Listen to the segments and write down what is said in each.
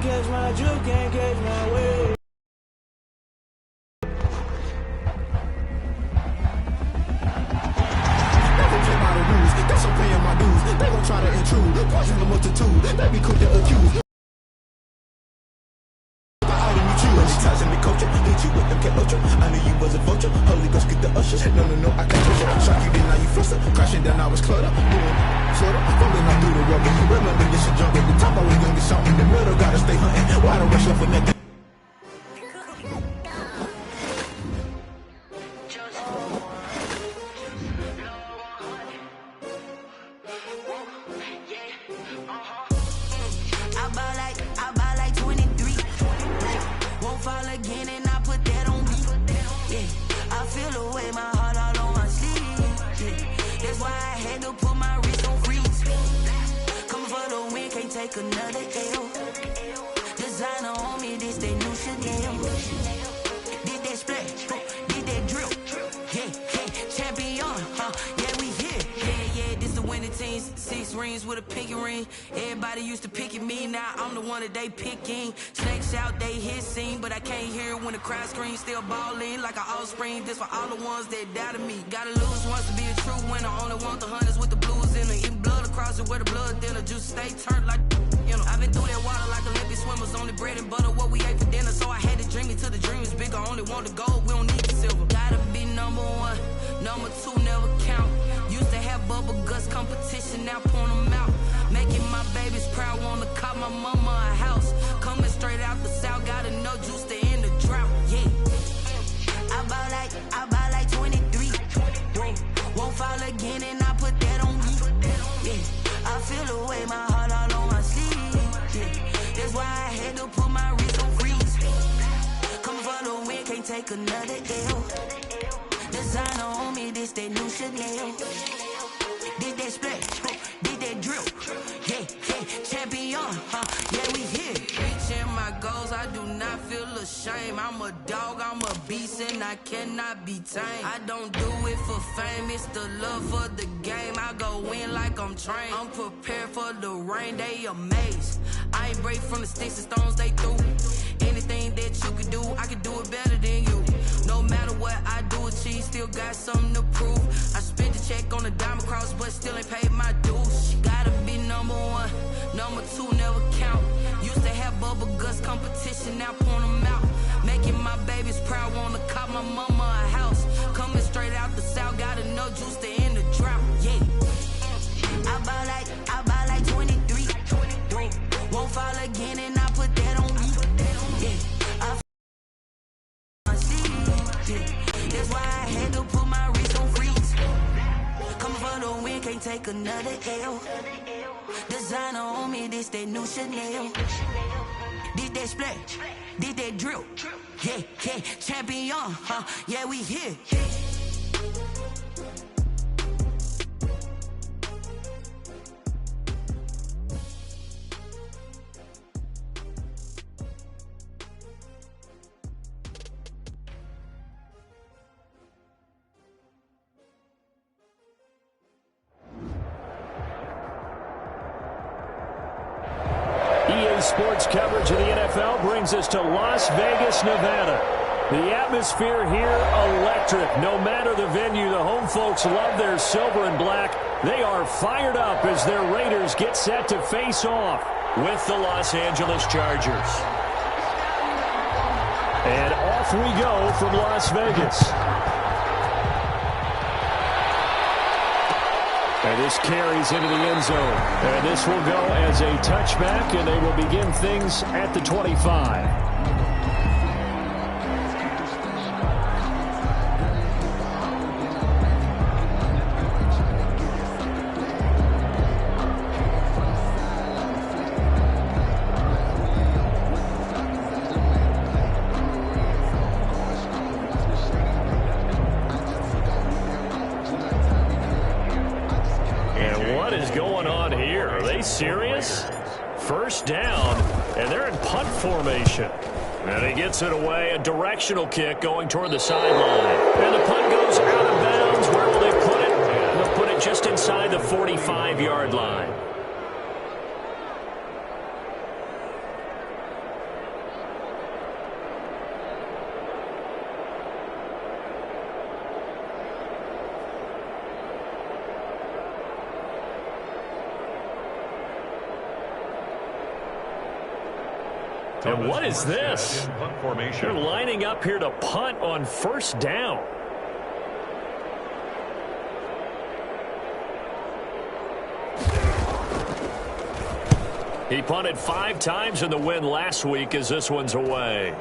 can't catch my drift, can't catch my wave. Guess I'm paying my dues. They gon' try to intrude. Poison the multitude. They be quick to accuse. The item you choose. Many times in the culture. Hit you with them cat ultra. I knew you was a vulture. Holy Ghost get the usher. No, I can't touch you. Shock you, then now you fluster. Crashing down, I was cluttered. Doing Florida. Falling out through the rubber. Remember this shit jump at the top. I was young and shot in the middle. Gotta stay hunting. Why the rush up for nothing? Take another L. Designer on me, this they new Chanel. Did that splash, did that drill. Yeah, champion, yeah, we here. Yeah, this the winning teams. 6 rings with a pinky ring. Everybody used to pick at me, now I'm the one that they picking. Snakes out, they hissing, but I can't hear when the crowd screams. Still balling like an offspring. This for all the ones that doubted me. Gotta lose once to be a true winner. Only want the hunters with the blues in it. Even blood across it where the blood thinner. Juice stay turned like, you know. I've been through that water like Olympic swimmers. Only bread and butter what we ate for dinner. So I had to dream it till the dream is bigger. Only want the gold, we don't need the silver. Gotta be number 1, number 2 never count. Used to have bubble guts competition, now point them out. Making my babies proud, wanna call my mama a house. Coming straight out the south, gotta know juice to end the drought. Yeah, I bought like 23. Won't fall again and I put that on me. Yeah, I feel the way, my heart all on my sleeve. Yeah, that's why I had to put my wrist on freeze. Coming for the win, can't take another L. Designer on me, this that new Chanel. Did that splash, did that drill. Yeah, champion, yeah, we here. Reaching my goals, I do not feel ashamed. I'm a dog, I'm a beast, and I cannot be tamed. I don't do it for fame, it's the love for the game. I go in like I'm trained. I'm prepared for the rain, they amazed. I ain't break from the sticks and stones they threw. Anything that you could do, I could do it better than you. No matter what I do, achieve, still got something to prove. I spent the check on the diamond cross, but still ain't paid my dues. She gotta be number 1, number 2 never count. Used to have bubble guts competition, now point them out. Making my babies proud, wanna call my mama a house. Coming straight out the south, gotta know juice to end the drought. Yeah, I bought like 23. Won't fall again and I put that on me. Yeah, that's why I had to put my wrist on freeze. Coming for the win, can't take another L. Designer on me, this that new Chanel. Did that splash, did that drill. Yeah, champion, yeah, we here. Sports coverage of the NFL brings us to Las Vegas, Nevada. The atmosphere here, electric. No matter the venue, the home folks love their silver and black. They are fired up as their Raiders get set to face off with the Los Angeles Chargers. And off we go from Las Vegas. And this carries into the end zone. And this will go as a touchback, and they will begin things at the 25. Serious? First down, and they're in punt formation. And he gets it away, a directional kick going toward the sideline. And the punt goes out of bounds. Where will they put it? They'll put it just inside the 45-yard line. And what is this? They're lining up here to punt on first down. He punted 5 times in the win last week as this one's away.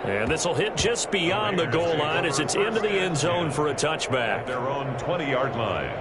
And this will hit just beyond the goal line as it's into the end zone for a touchback. At their own 20-yard line.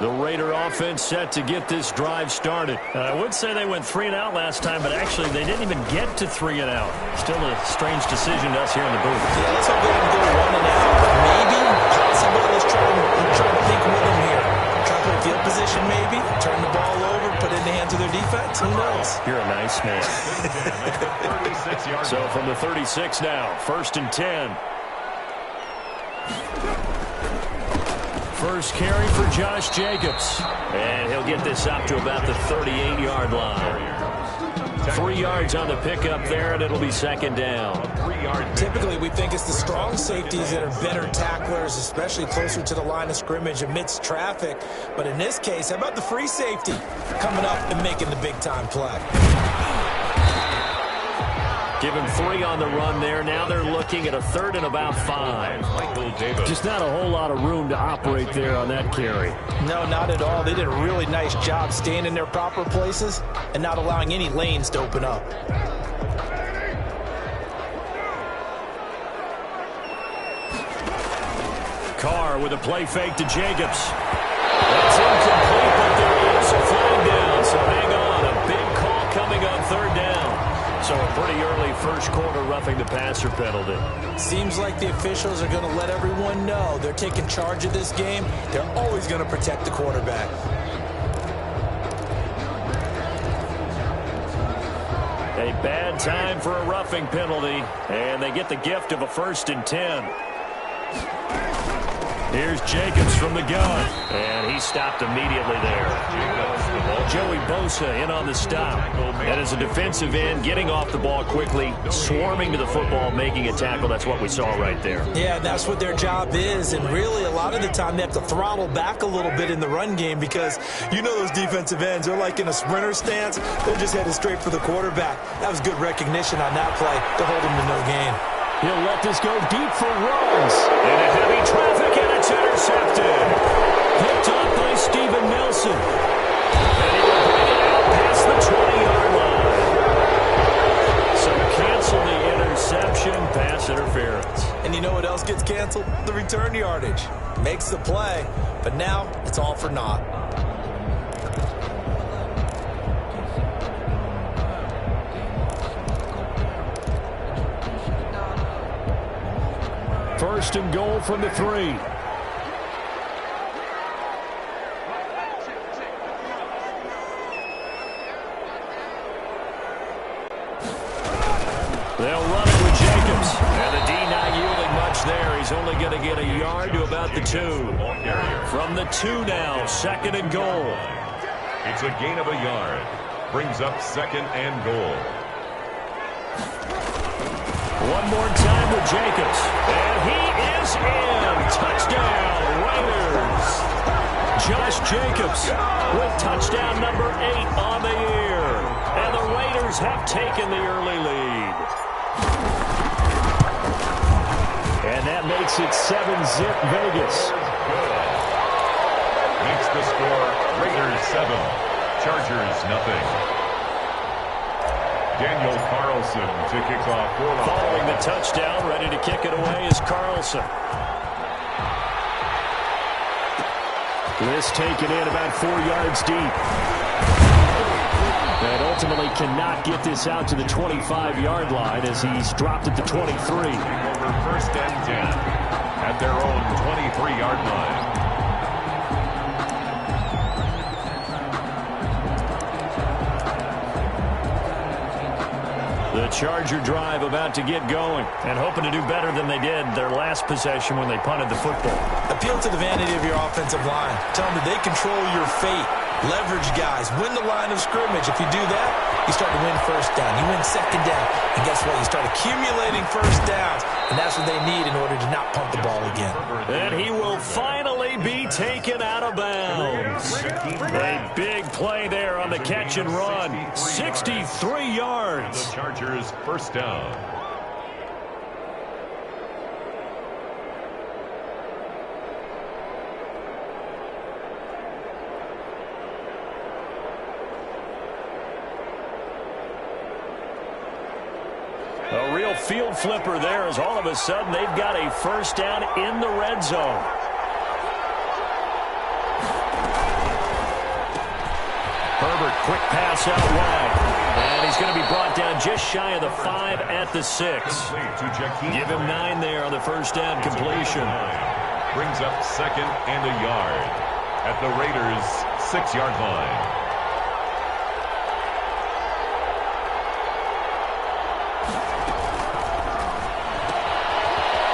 The Raider offense set to get this drive started. I would say they went 3 and out last time, but actually they didn't even get to 3 and out. Still a strange decision to us here in the booth. Yeah, let's hope they can go 1 and out. Maybe, possibly, let's try to think with them here. Try to put field position maybe, turn the ball over, put it in the hands of their defense. Who knows? You're a nice man. So from the 36 now, 1st and 10. First carry for Josh Jacobs. And he'll get this up to about the 38-yard line. 3 yards on the pickup there, and it'll be 2nd down. Typically, we think it's the strong safeties that are better tacklers, especially closer to the line of scrimmage amidst traffic. But in this case, how about the free safety coming up and making the big-time play? Give him 3 on the run there. Now they're looking at a 3rd and about 5. Just not a whole lot of room to operate there on that carry. No, not at all. They did a really nice job staying in their proper places and not allowing any lanes to open up. Carr with a play fake to Jacobs. That's incomplete, but there is a flag down. So hang on. A big call coming on 3rd down. So a pretty early 1st quarter roughing the passer penalty. Seems like the officials are going to let everyone know they're taking charge of this game. They're always going to protect the quarterback. A bad time for a roughing penalty, and they get the gift of a 1st and 10. Here's Jacobs from the gun, and he stopped immediately there. Joey Bosa in on the stop. And as a defensive end, getting off the ball quickly, swarming to the football, making a tackle. That's what we saw right there. Yeah, that's what their job is. And really, a lot of the time, they have to throttle back a little bit in the run game because you know those defensive ends, they're like in a sprinter stance. They're just headed straight for the quarterback. That was good recognition on that play to hold him to no gain. He'll let this go deep for runs. Into heavy traffic, and it's intercepted. Picked up by Steven Nelson. And he will bring it out past the 20-yard line. So cancel the interception, pass interference. And you know what else gets canceled? The return yardage. Makes the play, but now it's all for naught. First and goal from the 3. They'll run it with Jacobs. And the D not yielding much there. He's only going to get a yard to about the 2. From the 2 now, 2nd and goal. It's a gain of a yard. Brings up 2nd and goal. One more time with Jacobs. And he is in. Touchdown, Raiders. Josh Jacobs with touchdown number 8 on the year. And the Raiders have taken the early lead. And that makes it 7-zip Vegas. Makes the score Raiders 7, Chargers nothing. Daniel Carlson to kick off. Following the touchdown, ready to kick it away is Carlson. This taken in about 4 yards deep. And ultimately cannot get this out to the 25-yard line as he's dropped at the 23. Over 1st and 10 at their own 23-yard line. The Charger drive about to get going and hoping to do better than they did their last possession when they punted the football. Appeal to the vanity of your offensive line. Tell them that they control your fate. Leverage guys, win the line of scrimmage. If you do that, you start to win first down. You win second down. And guess what? You start accumulating first downs. And that's what they need in order to not punt the ball again. And he will finally be taken out of bounds. A big play there on the catch and run. 63 yards. The Chargers first down. A real field flipper there as all of a sudden they've got a first down in the red zone. Herbert, quick pass out wide. And he's going to be brought down just shy of the 5 at the 6. Give him 9 there on the first down completion. Brings up second and a yard at the Raiders' 6-yard line.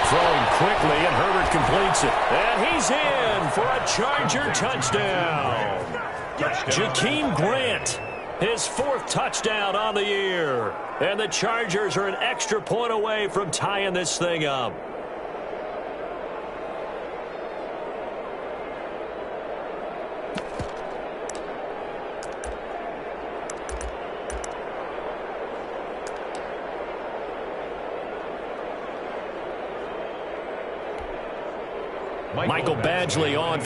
Throwing quickly, and Herbert completes it. And he's in for a Charger touchdown. Jakeem Grant, his 4th touchdown on the year. And the Chargers are an extra point away from tying this thing up. Michael Badgley on.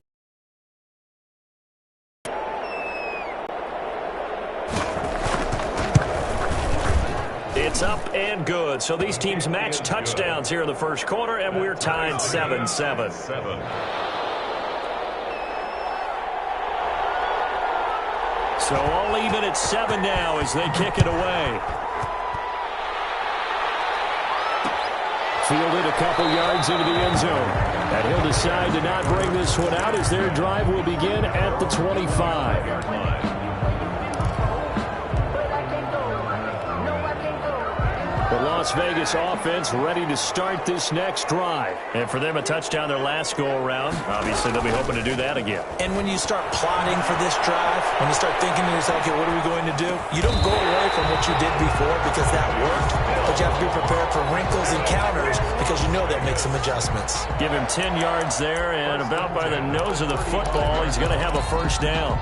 It's up and good. So these teams match touchdowns here in the first quarter, and we're tied 7-7. So all even at 7 now as they kick it away. Fielded a couple yards into the end zone. And he'll decide to not bring this one out as their drive will begin at the 25. The Las Vegas offense ready to start this next drive. And for them, a touchdown their last go-around. Obviously, they'll be hoping to do that again. And when you start plotting for this drive, when you start thinking to yourself, okay, what are we going to do? You don't go away from what you did before because that worked. But you have to be prepared for wrinkles and counters because you know that makes some adjustments. Give him 10 yards there, and about by the nose of the football, he's going to have a first down.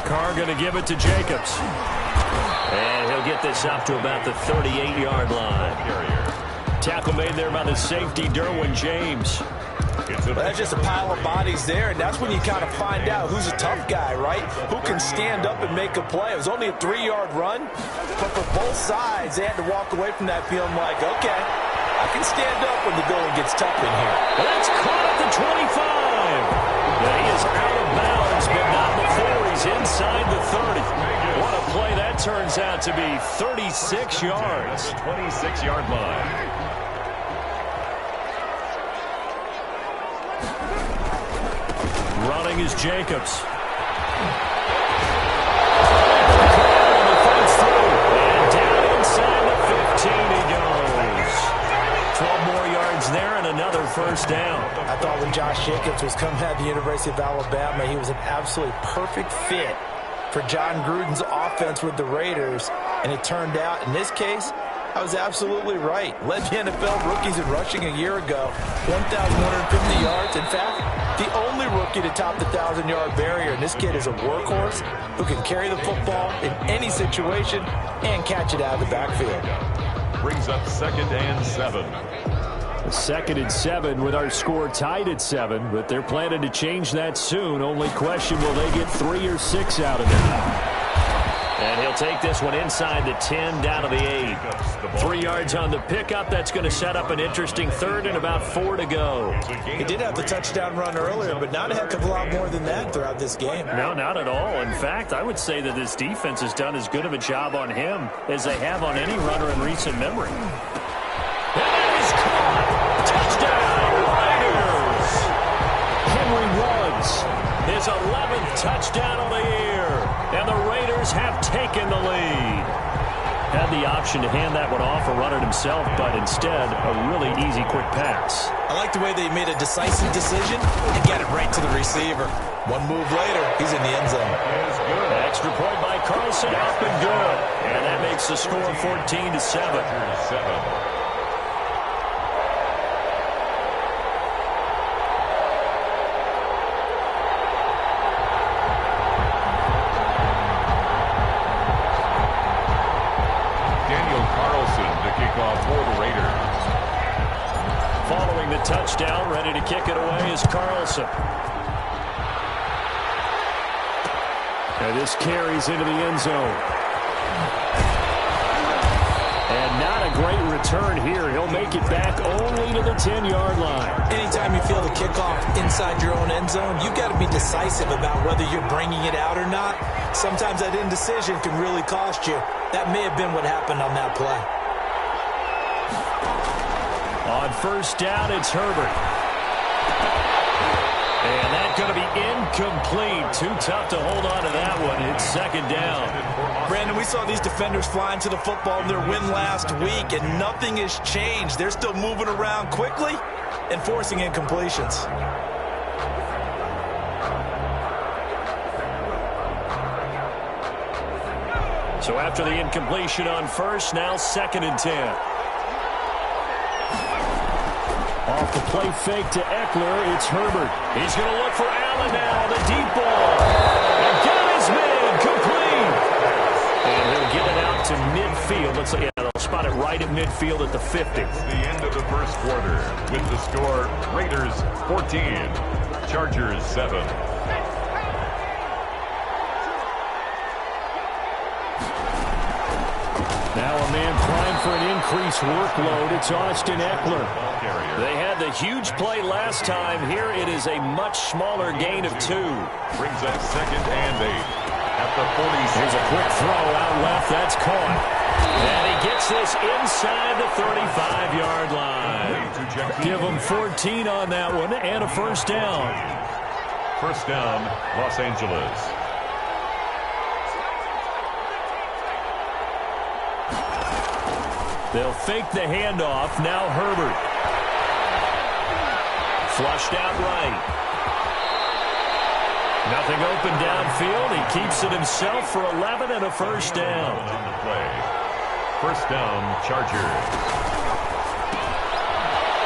Carr going to give it to Jacobs. And he'll get this up to about the 38-yard line. Tackle made there by the safety, Derwin James. Well, that's just a pile of bodies there, and that's when you kind of find out who's a tough guy, right? Who can stand up and make a play. It was only a 3-yard run, but for both sides, they had to walk away from that feeling like, okay, I can stand up when the going gets tough in here. Well, that's caught at the 25. Yeah, he is out of bounds, but not before he's inside the 30. What a play that turns out to be. 36 yards. 26-yard line. Running is Jacobs. And down inside the 15 he goes. 12 more yards there and another first down. I thought when Josh Jacobs was coming out of the University of Alabama, he was an absolutely perfect fit for John Gruden's offense with the Raiders. And it turned out, in this case, I was absolutely right. Led the NFL rookies in rushing a year ago. 1,150 yards. In fact, the only rookie to top the 1,000-yard barrier. And this kid is a workhorse who can carry the football in any situation and catch it out of the backfield. Brings up second and 7. Second and 7 with our score tied at 7, but they're planning to change that soon. Only question, will they get 3 or 6 out of it? And he'll take this one inside the 10, down to the 8. 3 yards on the pickup. That's going to set up an interesting third and about 4 to go. He did have the touchdown run earlier, but not a heck of a lot more than that throughout this game. No, not at all. In fact, I would say that this defense has done as good of a job on him as they have on any runner in recent memory. And that is caught. Touchdown, Raiders. Henry Ruggs, his 11th touchdown of the year. And the Raiders have taken the lead. Had the option to hand that one off or run it himself, but instead, a really easy, quick pass. I like the way they made a decisive decision and get it right to the receiver. One move later, he's in the end zone. Extra point by Carlson, up and good. And that makes the score 14-7. Following the touchdown, ready to kick it away is Carlson. And this carries into the end zone. And not a great return here. He'll make it back only to the 10-yard line. Anytime you feel the kickoff inside your own end zone, you've got to be decisive about whether you're bringing it out or not. Sometimes that indecision can really cost you. That may have been what happened on that play. On first down, it's Herbert. And that's going to be incomplete. Too tough to hold on to that one. It's second down. Brandon, we saw these defenders flying to the football in their win last week, and nothing has changed. They're still moving around quickly and forcing incompletions. So after the incompletion on first, now 2nd and 10. Off the play fake to Eckler, it's Herbert. He's going to look for Allen now, the deep ball. And got his man, complete. And he'll get it out to midfield. Let's say, they'll spot it right at midfield at the 50. It's the end of the first quarter with the score Raiders 14, Chargers 7. Now a man primed for an increased workload. It's Austin Eckler. They had the huge play last time. Here it is a much smaller gain of 2. Brings up 2nd and 8 at the 46. Here's a quick throw out left. That's caught. And he gets this inside the 35-yard line. Give him 14 on that one and a first down. First down, Los Angeles. They'll fake the handoff. Now Herbert. Flushed out right. Nothing open downfield. He keeps it himself for 11 and a first down. On the play. First down, Chargers.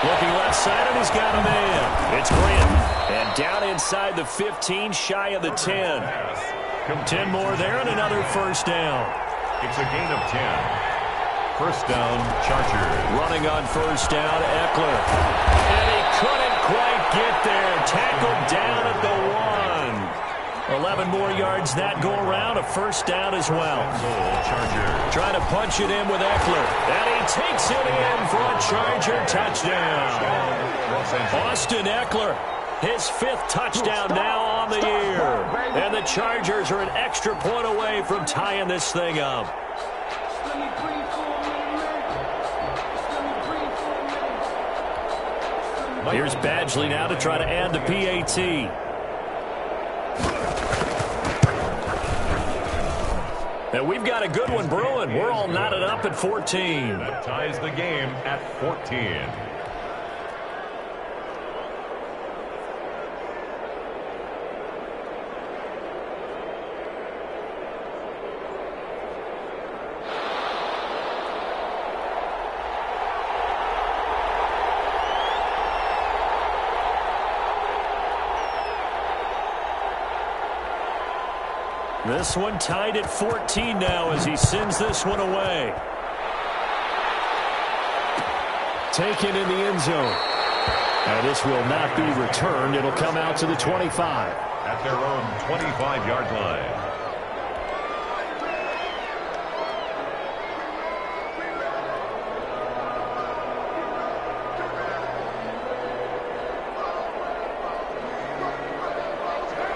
Looking left side, and he's got a man. It's Grant. And down inside the 15, shy of the 10. 10 more there and another first down. It's a gain of 10. First down, Chargers. Running on first down, Eckler. And he couldn't quite get there. Tackled down at the 1. 11 more yards that go around. A first down as well. Chargers. Trying to punch it in with Eckler. And he takes it in for a Charger touchdown. Austin Eckler, his 5th touchdown now on the year. And the Chargers are an extra point away from tying this thing up. Here's Badgley now to try to add the PAT. And we've got a good one brewing. We're all knotted up at 14. That ties the game at 14. This one tied at 14 now as he sends this one away. Taken in the end zone. And this will not be returned. It'll come out to the 25. At their own 25-yard line.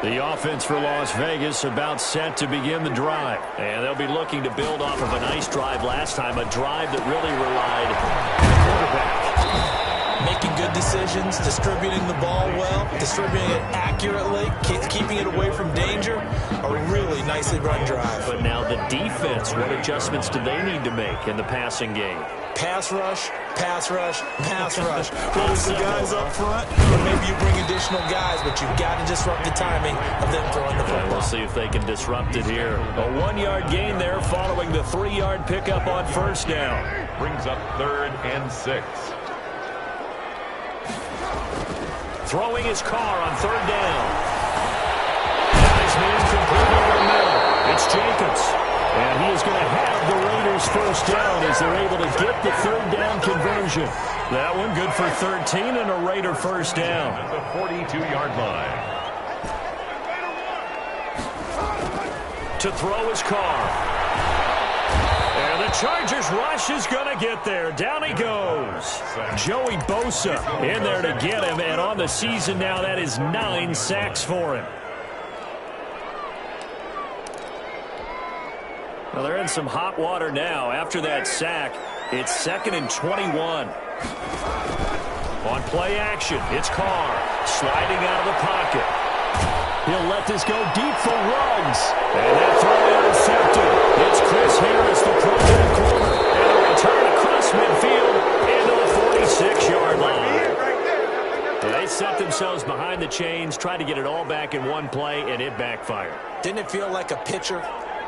The offense for Las Vegas about set to begin the drive. And they'll be looking to build off of a nice drive last time, a drive that really relied on the quarterback. Making good decisions, distributing the ball well, distributing it accurately, keeping it away from danger. A really nicely run drive. But now the defense, what adjustments do they need to make in the passing game? Pass rush, pass rush, pass rush. Whether it's the guys up front, or maybe you bring additional guys, but you've got to disrupt the timing of them throwing the football. We'll see if they can disrupt it here. A 1-yard gain there following the 3-yard pickup on first down. Brings up 3rd and 6. Throwing his car on 3rd down. Nice man complete over the middle. It's Jacobs. And he is going to have the Raiders first down as they're able to get the 3rd down conversion. That one good for 13 and a Raider first down. At the 42-yard line. To throw his car. And the Chargers rush is going to get there. Down he goes. Joey Bosa in there to get him. And on the season now, that is 9 sacks for him. Well, they're in some hot water now. After that sack, it's 2nd and 21. On play action, it's Carr sliding out of the pocket. He'll let this go deep for Ruggs. And that throw intercepted. It's Chris Harris, the pro-back corner. And a return across midfield into the 46-yard line. They set themselves behind the chains, tried to get it all back in one play, and it backfired. Didn't it feel like a pitcher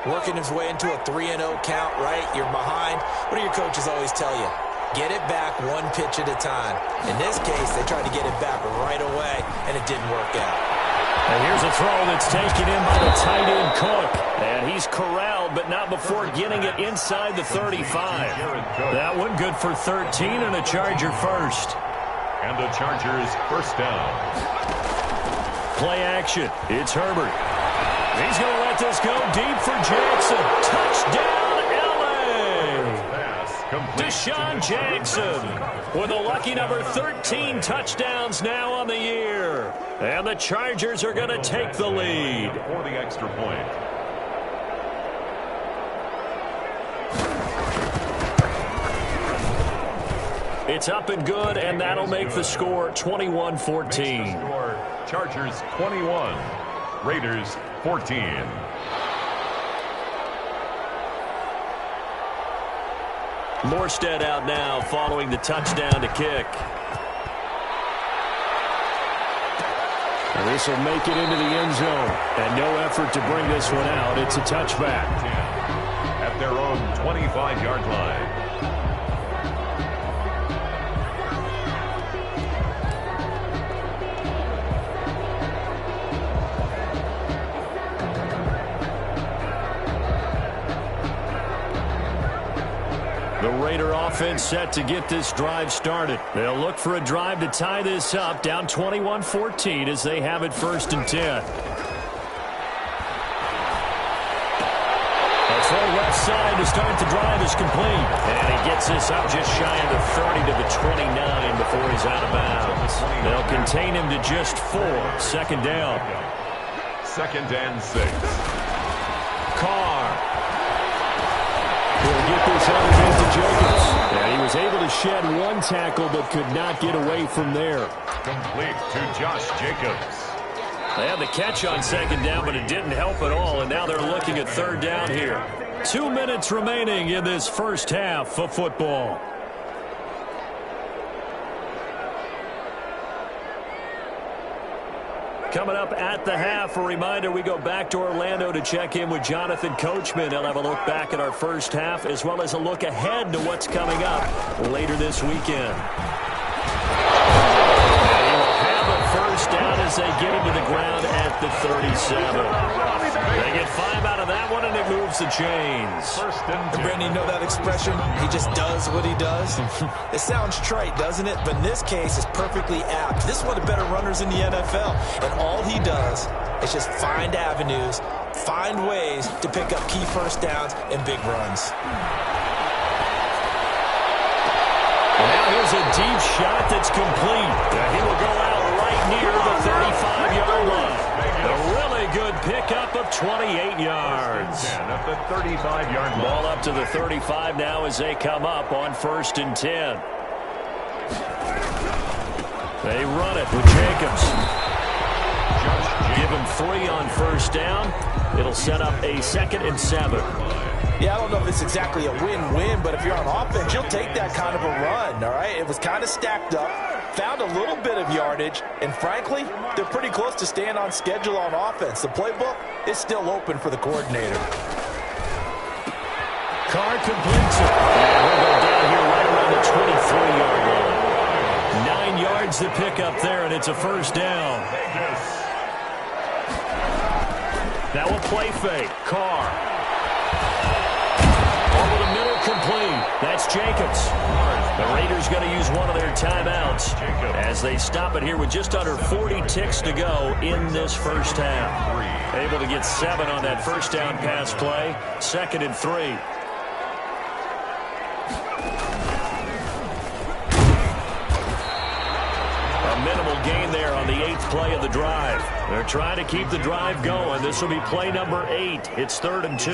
working his way into a 3-0 count, right? You're behind. What do your coaches always tell you? Get it back one pitch at a time. In this case, they tried to get it back right away, and it didn't work out. And here's a throw that's taken in by the tight end Cook. And he's corralled, but not before getting it inside the 35. That one good for 13 and a Charger first. And the Chargers first down. Play action. It's Herbert. He's going to let this go deep for Jackson. Touchdown, L.A. Deshaun Jackson with a lucky number 13 touchdowns now on the year. And the Chargers are going to take the lead. For the extra point. It's up and good, and that'll make the score 21-14. Chargers 21. Raiders 14. Morstead out now following the touchdown to kick. And this will make it into the end zone. And no effort to bring this one out. It's a touchback. At their own 25-yard line. The Raider offense set to get this drive started. They'll look for a drive to tie this up, down 21-14 as they have it 1st and 10. A throw left side to start the drive is complete. And he gets this up just shy of the 30 to the 29 before he's out of bounds. They'll contain him to just 4. 2nd down. 2nd and 6. Carr. He'll get this out against the Jacobs. And he was able to shed one tackle but could not get away from there. Complete to Josh Jacobs. They had the catch on 2nd down, but it didn't help at all, and now they're looking at 3rd down here. 2 minutes remaining in this first half of football. Coming up at the half, a reminder, we go back to Orlando to check in with Jonathan Coachman. He'll have a look back at our first half as well as a look ahead to what's coming up later this weekend. And he will have a first down as they get him to the ground at the 37. They get 5 out of that one, and it moves the chains. And Brandon, you know that expression? He just does what he does. It sounds trite, doesn't it? But in this case, it's perfectly apt. This is one of the better runners in the NFL. And all he does is just find avenues, find ways to pick up key first downs and big runs. And now here's a deep shot that's complete. He will go out right near the 35-yard line. A really good pickup of 28 yards. At the 35-yard line. Ball up to the 35 now as they come up on 1st and 10. They run it with Jacobs. Give him 3 on first down. It'll set up a 2nd and 7. Yeah, I don't know if it's exactly a win-win, but if you're on offense, you'll take that kind of a run, all right? It was kind of stacked up, found a little bit of yardage, and frankly, they're pretty close to staying on schedule on offense. The playbook is still open for the coordinator. Carr completes it. And we'll go down here right around the 23-yard line. 9 yards to pick up there, and it's a first down. Now a play fake. Carr. Over the middle, complete. That's Jacobs. The Raiders going to use one of their timeouts as they stop it here with just under 40 ticks to go in this first half. Able to get 7 on that first down pass play. 2nd and 3. Minimal gain there on the 8th play of the drive. They're trying to keep the drive going. This will be play number 8. It's 3rd and 2.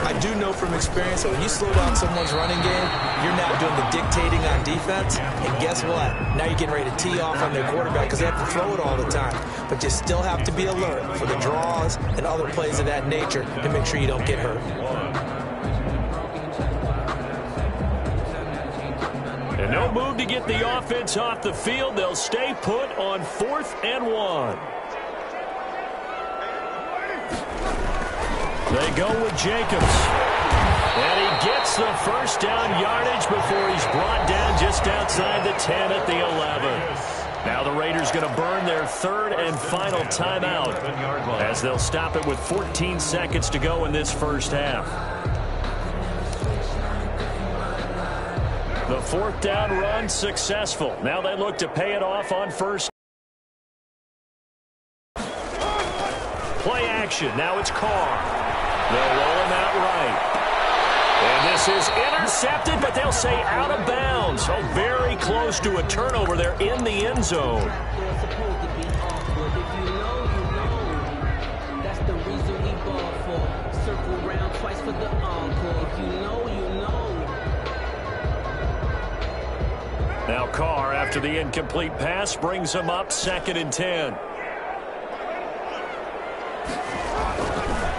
I do know from experience that when you slow down someone's running game, you're now doing the dictating on defense. And guess what? Now you're getting ready to tee off on their quarterback because they have to throw it all the time. But you still have to be alert for the draws and other plays of that nature to make sure you don't get hurt. And no move to get the offense off the field. They'll stay put on 4th and 1. They go with Jacobs. And he gets the first down yardage before he's brought down just outside the 10 at the 11. Now the Raiders going to burn their 3rd and final timeout as they'll stop it with 14 seconds to go in this first half. The 4th down run successful. Now they look to pay it off on first. Play action. Now it's Carr. They'll roll him out right. And this is intercepted, but they'll say out of bounds. So very close to a turnover there in the end zone. That's the reason we ball for. Circle round twice for the encore. If you know, you know. Now Carr, after the incomplete pass, brings him up 2nd and 10.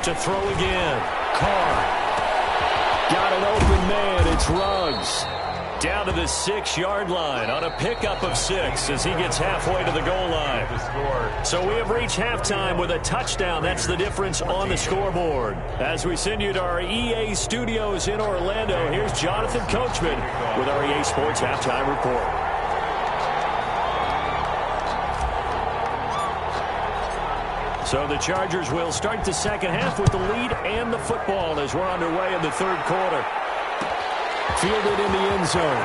To throw again. Carr. Got an open man. It's Ruggs. Down to the 6-yard line on a pickup of 6 as he gets halfway to the goal line. So we have reached halftime with a touchdown. That's the difference on the scoreboard. As we send you to our EA studios in Orlando, here's Jonathan Coachman with our EA Sports Halftime Report. So the Chargers will start the second half with the lead and the football as we're underway in the 3rd quarter. Fielded in the end zone.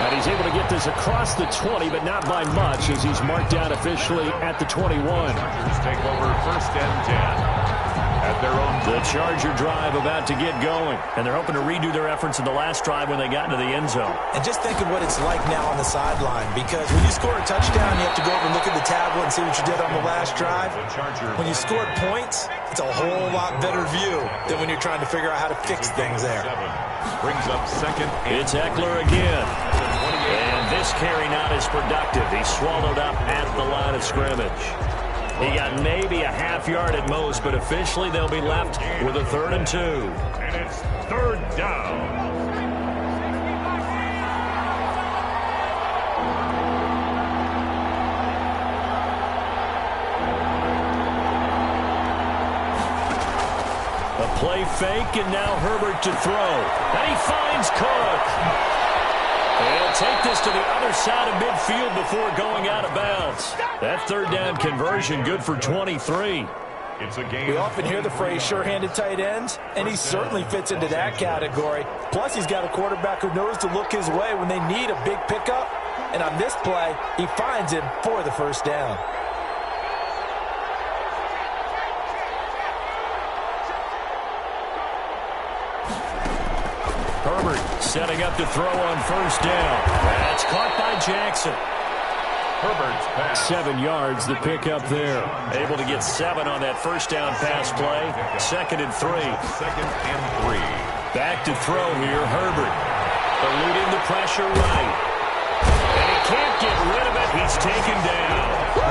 And he's able to get this across the 20, but not by much as he's marked down officially at the 21. Chargers take over 1st and 10. At their own. The Charger drive about to get going, and they're hoping to redo their efforts in the last drive when they got into the end zone. And just think of what it's like now on the sideline, because when you score a touchdown, you have to go over and look at the tablet and see what you did on the last drive. When you scored points, it's a whole lot better view than when you're trying to figure out how to fix things there. Brings up 2nd. It's Eckler again. And this carry not as productive. He's swallowed up at the line of scrimmage. He got maybe a half yard at most, but officially they'll be left with a 3rd and 2. And it's 3rd down. A play fake, and now Herbert to throw. And he finds Cook. He'll take this to the other side of midfield before going out of bounds. That 3rd down conversion good for 23. It's a game. We often hear the phrase sure-handed tight ends, and he certainly fits into that category. Plus, he's got a quarterback who knows to look his way when they need a big pickup. And on this play, he finds him for the 1st down. Herbert setting up to throw on 1st down. That's caught by Jackson. Herbert's pass. 7 yards, the pickup there. Able to get 7 on that 1st down pass play. 2nd and 3. 2nd and 3. Back to throw here, Herbert. Eluding the pressure right. get rid of it. He's taken down.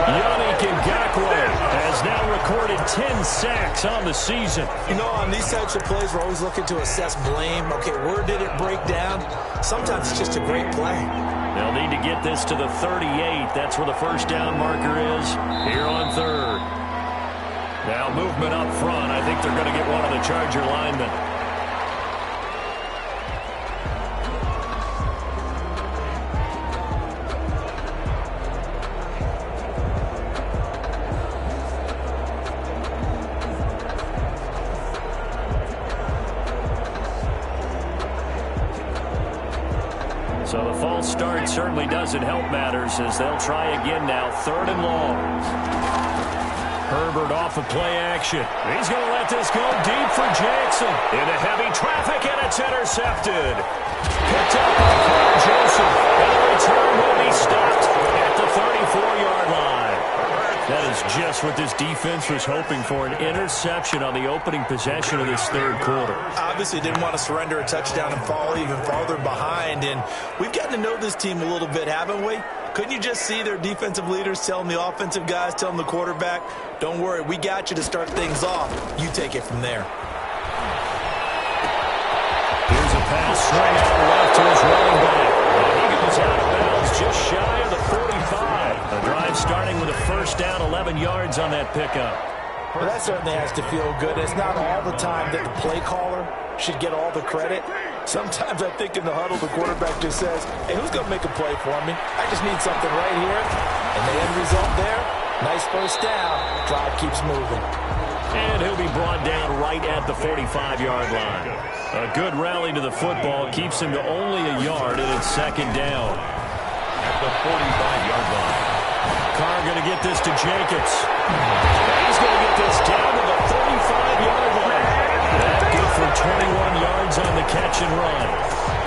Yannick Ngakoue has now recorded 10 sacks on the season. You know, on these types of plays, we're always looking to assess blame. Okay, where did it break down? Sometimes it's just a great play. They'll need to get this to the 38. That's where the first down marker is here on third. Now movement up front. I think they're going to get one of the Charger linemen. So the false start certainly doesn't help matters as they'll try again now. Third and long. Herbert off of play action. He's going to let this go deep for Jackson. Into heavy traffic, and it's intercepted. Picked up by Carl Joseph. And the return will be stopped at the 34-yard line. That is just what this defense was hoping for, an interception on the opening possession of this third quarter. Obviously didn't want to surrender a touchdown and fall even farther behind. And we've gotten to know this team a little bit, haven't we? Couldn't you just see their defensive leaders telling the offensive guys, telling the quarterback, don't worry, we got you to start things off. You take it from there. Here's a pass straight out left to his running back. And he goes out of bounds just shy of the 45. A drive starting with a first down, 11 yards on that pickup. Well, that certainly has to feel good. It's not all the time that the play caller should get all the credit. Sometimes I think in the huddle, the quarterback just says, hey, who's going to make a play for me? I just need something right here. And the end result there, nice first down. Drive keeps moving. And he'll be brought down right at the 45-yard line. A good rally to the football keeps him to only a yard, and it's second down. At the 45-yard line. Carr going to get this to Jacobs. He's going to get this down to the 35-yard line. That's good for 21 yards on the catch and run.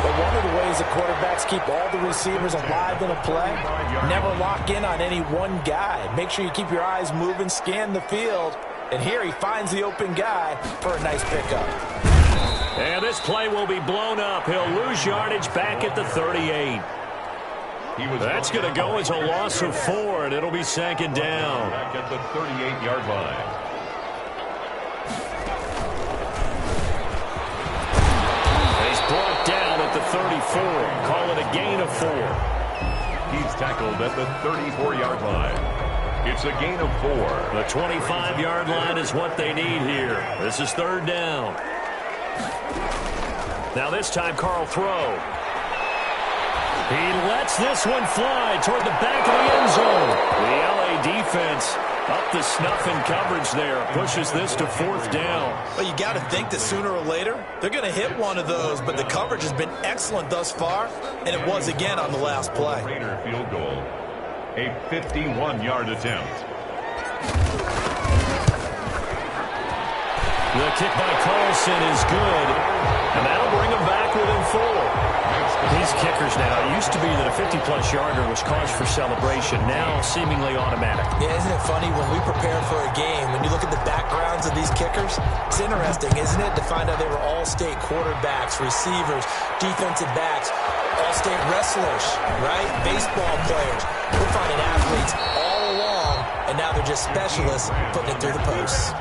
But one of the ways the quarterbacks keep all the receivers alive in a play, never lock in on any one guy. Make sure you keep your eyes moving, scan the field. And here he finds the open guy for a nice pickup. And this play will be blown up. He'll lose yardage back at the 38. That's going to go as a loss of 4, and it'll be second down. Back at the 38-yard line. He's brought down at the 34. Call it a gain of 4. He's tackled at the 34-yard line. It's a gain of 4. The 25-yard line is what they need here. This is third down. Now this time, Carl throw. He lets this one fly toward the back of the end zone. The LA defense up the snuff in coverage there. Pushes this to fourth down. Well, you got to think that sooner or later, they're going to hit one of those, but the coverage has been excellent thus far, and it was again on the last play. Raider field goal. A 51-yard attempt. The kick by Carlson is good, and that'll bring him back within 4. These kickers now, it used to be that a 50-plus yarder was cause for celebration, now seemingly automatic. Yeah, isn't it funny when we prepare for a game, when you look at the backgrounds of these kickers, it's interesting, isn't it, to find out they were all-state quarterbacks, receivers, defensive backs, all-state wrestlers, right? Baseball players. We're finding athletes all along, and now they're just specialists putting it through the posts.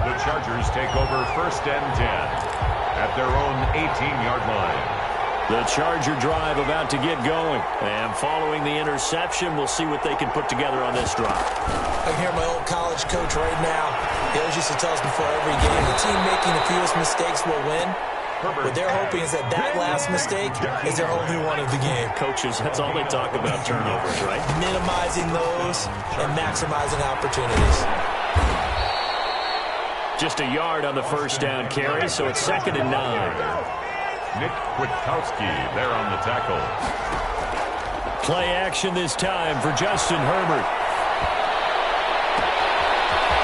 The Chargers take over first and 10 at their own 18-yard line. The Charger drive about to get going. And following the interception, we'll see what they can put together on this drive. I can hear my old college coach right now. He always used to tell us before every game, the team making the fewest mistakes will win. What they're hoping is that last mistake is their only one of the game. Coaches, that's all they talk about, turnovers, right? Minimizing those and maximizing opportunities. Just a yard on the first down carry, so it's second and 9. Nick Kwiatkowski there on the tackle. Play action this time for Justin Herbert.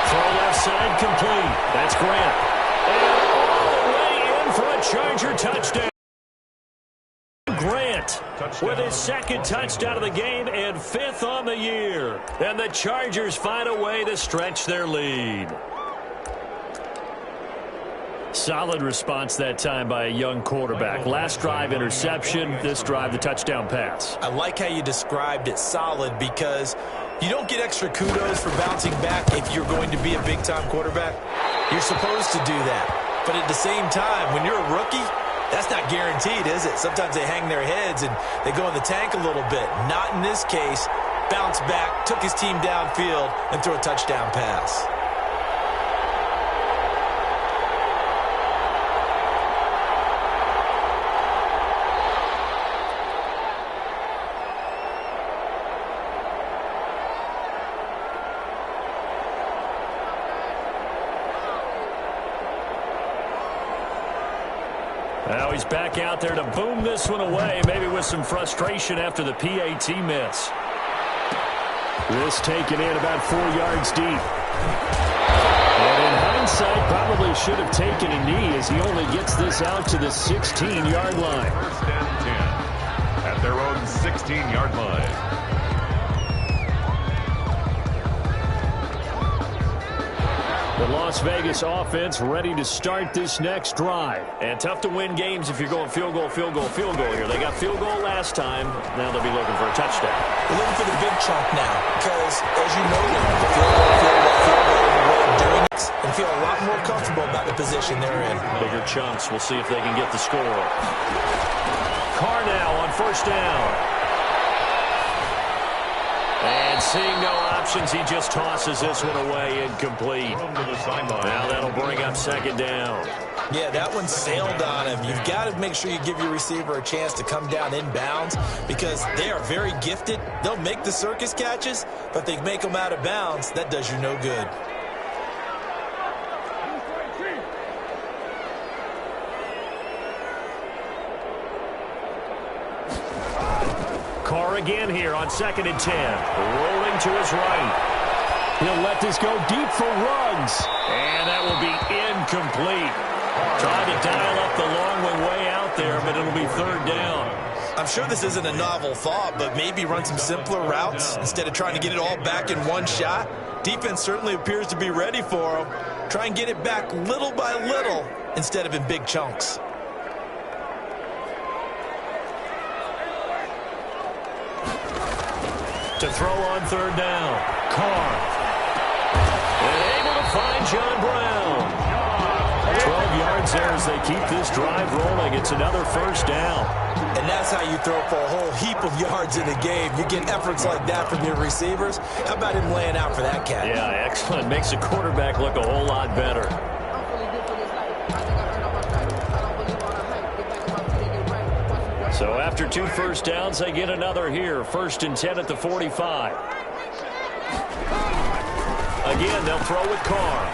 Throw left side complete. That's Grant. And all the way in for a Charger touchdown. Grant with his second touchdown of the game and 5th on the year. And the Chargers find a way to stretch their lead. Solid response that time by a young quarterback. Last drive, interception. This drive, the touchdown pass. I like how you described it solid because you don't get extra kudos for bouncing back if you're going to be a big-time quarterback. You're supposed to do that. But at the same time, when you're a rookie, that's not guaranteed, is it? Sometimes they hang their heads and they go in the tank a little bit. Not in this case. Bounced back, took his team downfield, and threw a touchdown pass. Now he's back out there to boom this one away, maybe with some frustration after the PAT miss. This taken in about 4 yards deep. And in hindsight, probably should have taken a knee as he only gets this out to the 16-yard line. First and 10 at their own 16-yard line. The Las Vegas offense ready to start this next drive. And tough to win games if you're going field goal, field goal, field goal here. They got field goal last time. Now they'll be looking for a touchdown. We're looking for the big chunk now because, as you know, the field goal, the way of doing it, and feel a lot more comfortable about the position they're in. Bigger chunks. We'll see if they can get the score. Carr now on first down. And seeing no options, he just tosses this one away incomplete. Now that'll bring up second down. Yeah, that one sailed on him. You've got to make sure you give your receiver a chance to come down inbounds because they are very gifted. They'll make the circus catches, but if they make them out of bounds, that does you no good. Carr again here on 2nd and 10. Rolling to his right. He'll let this go deep for Ruggs. And that will be incomplete. Trying to dial up the long one way out there, but it'll be third down. I'm sure this isn't a novel thought, but maybe run some simpler routes instead of trying to get it all back in one shot. Defense certainly appears to be ready for him. Try and get it back little by little instead of in big chunks. To throw on third down. Carr. And able to find John Brown. 12 yards there as they keep this drive rolling. It's another first down. And that's how you throw for a whole heap of yards in a game. You get efforts like that from your receivers. How about him laying out for that catch? Yeah, excellent. Makes the quarterback look a whole lot better. So after 2 first downs, they get another here. 1st and 10 at the 45. Again, they'll throw with Carr.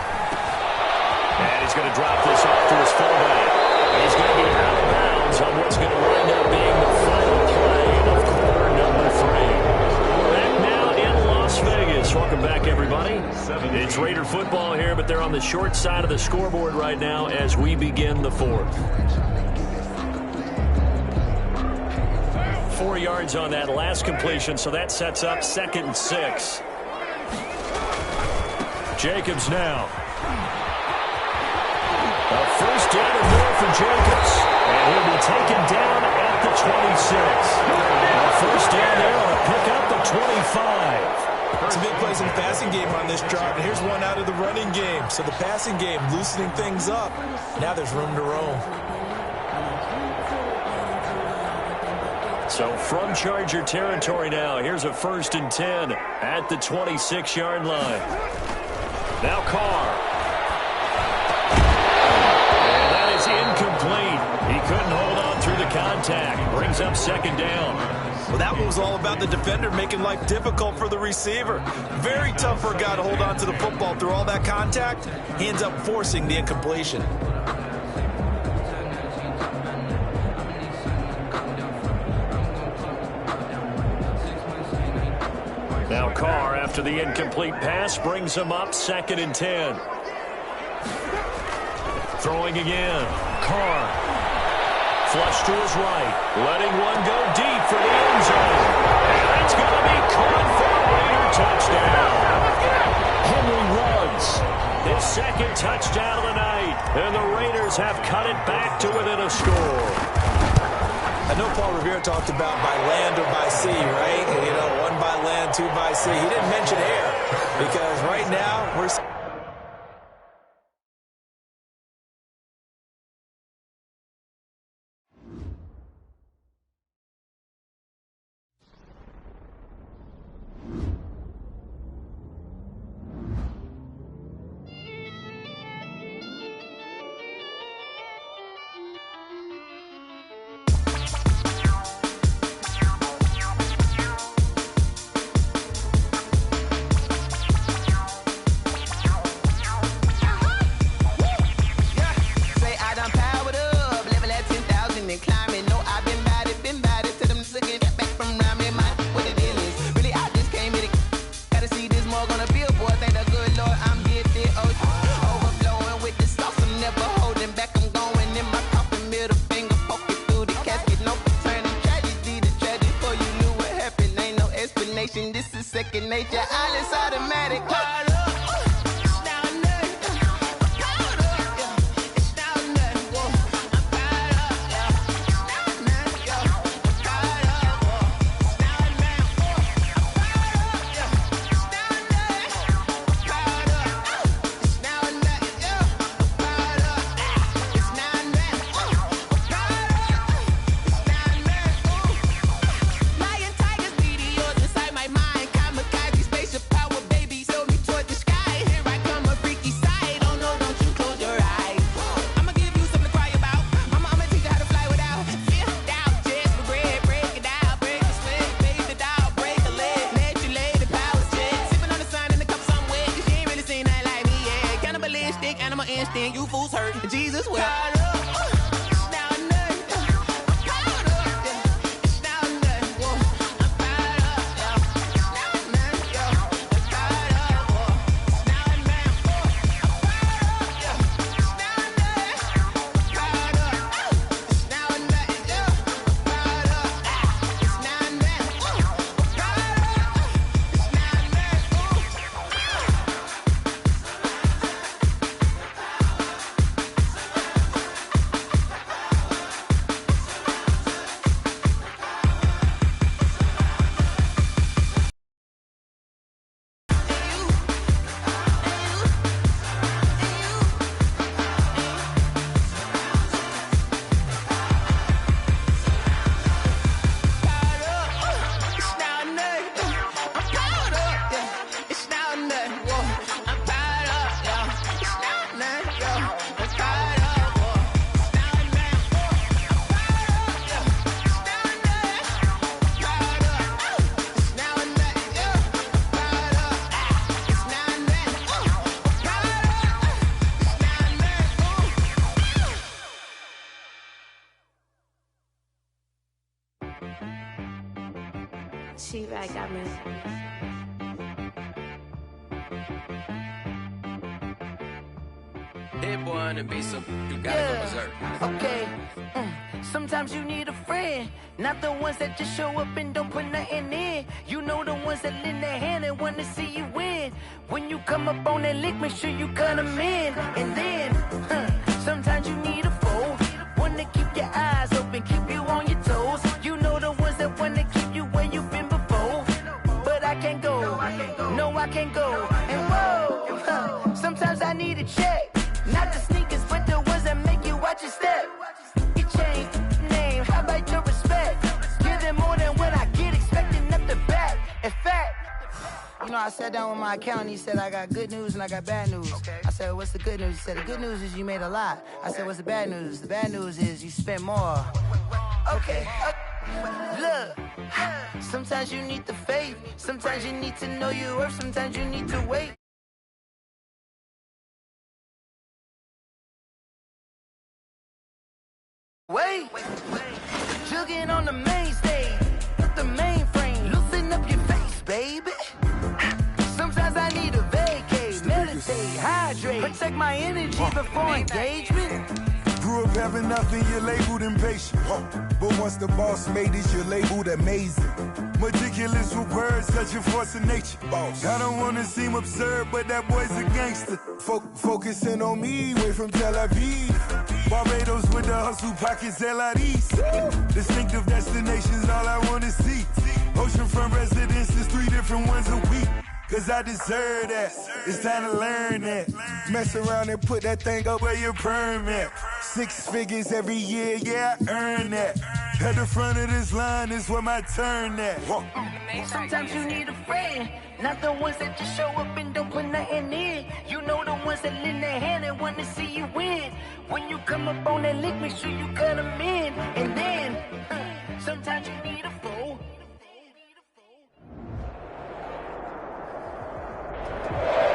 And he's going to drop this off to his fullback. He's going to be out of bounds on what's going to wind up being the final play of quarter number 3. Back now in Las Vegas. Welcome back, everybody. It's Raider football here, but they're on the short side of the scoreboard right now as we begin the 4th. 4 yards on that last completion, so that sets up 2nd and 6. Jacobs now. A first down and more for Jacobs. And he'll be taken down at the 26. A first down there on a pickup at 25. It's a big place in the passing game on this drive, and here's one out of the running game. So the passing game loosening things up. Now there's room to roam. So from Charger territory now, here's a 1st and 10 at the 26-yard line. Now Carr. And that is incomplete. He couldn't hold on through the contact. Brings up 2nd down. Well, that one was all about the defender making life difficult for the receiver. Very tough for a guy to hold on to the football through all that contact. He ends up forcing the incompletion. Now Carr, after the incomplete pass, brings him up 2nd and 10. Throwing again. Carr. Flush to his right. Letting one go deep for the end zone. And it's going to be caught for a Raider touchdown. Henry Ruggs, his 2nd touchdown of the night. And the Raiders Cardinals have cut it back to within a score. I know Paul Revere talked about by land or by sea, right? You know, one by land, two by sea. He didn't mention air because right now we're... This is second nature, all is automatic. You fools hurt. Jesus will. She-Bag got me. Hit boy on the beat, so you gotta go berserk. Okay. Sometimes you need a friend, not the ones that just show up and don't put nothing in. You know the ones that lend their hand and want to see you win. When you come up on that lick, make sure you cut them in. And then, sometimes you need a foe, one to keep your eyes open, keep you on your toes. You know the ones that want to keep you where you've been before. But I can't go, no I can't go. And whoa, sometimes I need a check, not the sneakers but the ones that make you watch your step. You change name, how about your respect? Give them more than what I get, expecting up the back. In fact, you know, I sat down with my accountant, he said I got good news and I got bad news. I said, what's the good news? He said, the good news is you made a lot. I said, what's the bad news? The bad news is you spent more. Okay. Look, sometimes you need the faith, sometimes you need to know your worth, sometimes you need to wait. Wait, jugging on the main stage, the mainframe, loosen up your face, baby. Sometimes I need a vacate, meditate, hydrate, protect my energy before engagement. Grew up having nothing, you're labeled impatient. But once the boss made it, you're labeled amazing. Meticulous with words, such a force of nature. I don't wanna seem absurd, but that boy's a gangster. Focusing on me, way from Tel Aviv. Barbados with the hustle pockets, LIDs. Distinctive destinations, all I wanna see. Oceanfront residences, 3 different ones a week. Cause I deserve that. It's time to learn that. Mess around and put that thing up where your permit. 6 figures every year, yeah, I earn that. At the front of this line is where my turn at. Sometimes you need a friend, not the ones that just show up and don't put nothing in. You know the ones that lend their hand and want to see you win. When you come up on that lick, make sure you cut them in. And then, sometimes you need a fool.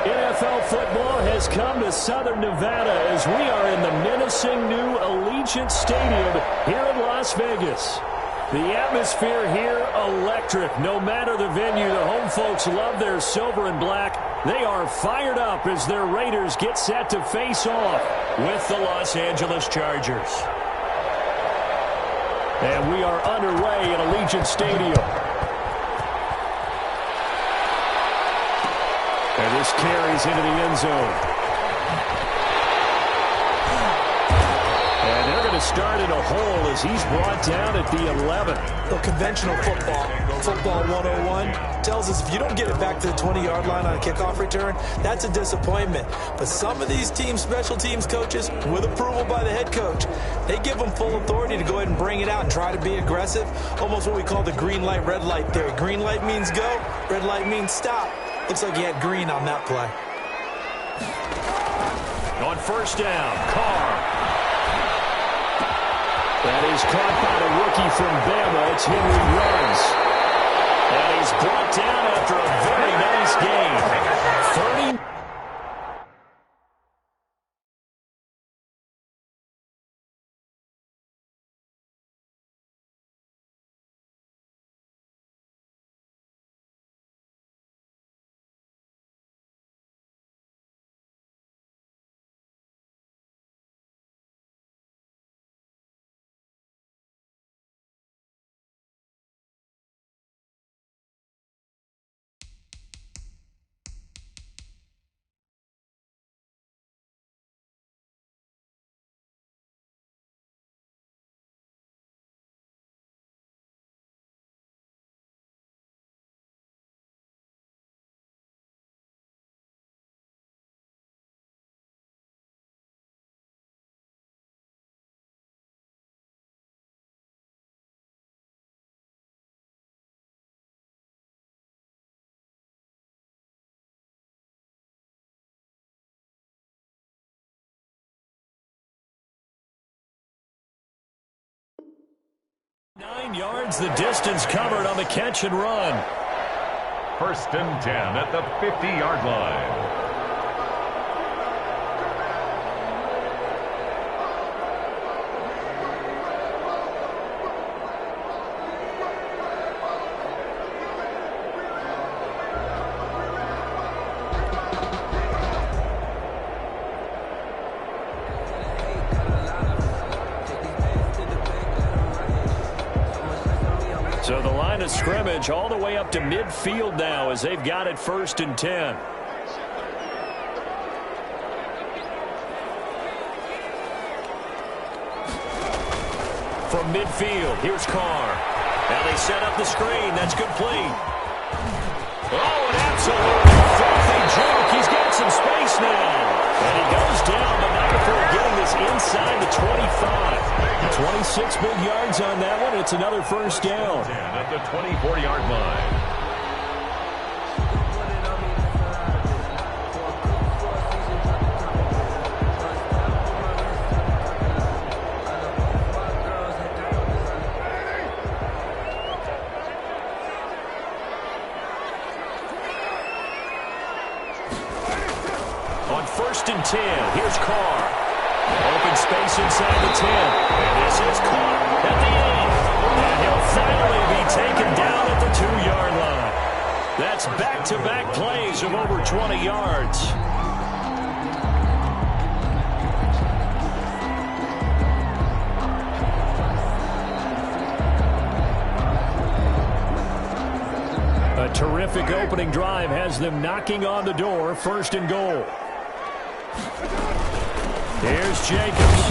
NFL football has come to Southern Nevada as we are in the menacing new Allegiant Stadium here in Las Vegas. The atmosphere here, electric. No matter the venue, the home folks love their silver and black. They are fired up as their Raiders get set to face off with the Los Angeles Chargers. And we are underway at Allegiant Stadium. And this carries into the end zone. And they're going to start in a hole as he's brought down at the 11. Well, conventional football 101, tells us if you don't get it back to the 20-yard line on a kickoff return, that's a disappointment. But some of these special teams coaches, with approval by the head coach, they give them full authority to go ahead and bring it out and try to be aggressive. Almost what we call the green light, red light theory. Green light means go, red light means stop. Looks like he had green on that play. On first down, Carr. That is caught by the rookie from Bama. It's Henry Ruggs. And he's brought down after a very nice game. 30. Nine yards, the distance covered on the catch and run. First and 10 at the 50-yard line. So the line of scrimmage all the way up to midfield now as they've got it first and 10. From midfield, here's Carr. Now they set up the screen. That's complete. Oh, an absolute filthy joke. He's got some space now. And he goes down, but not before getting this inside the 25. 26 big yards on that one. It's another first down. At the 24-yard line. On first and 10, here's Carr. Open space inside the 10. And this is caught at the end. And he'll finally be taken down at the 2-yard line. That's back-to-back plays of over 20 yards. A terrific opening drive has them knocking on the door. First and goal. Here's Jacobs.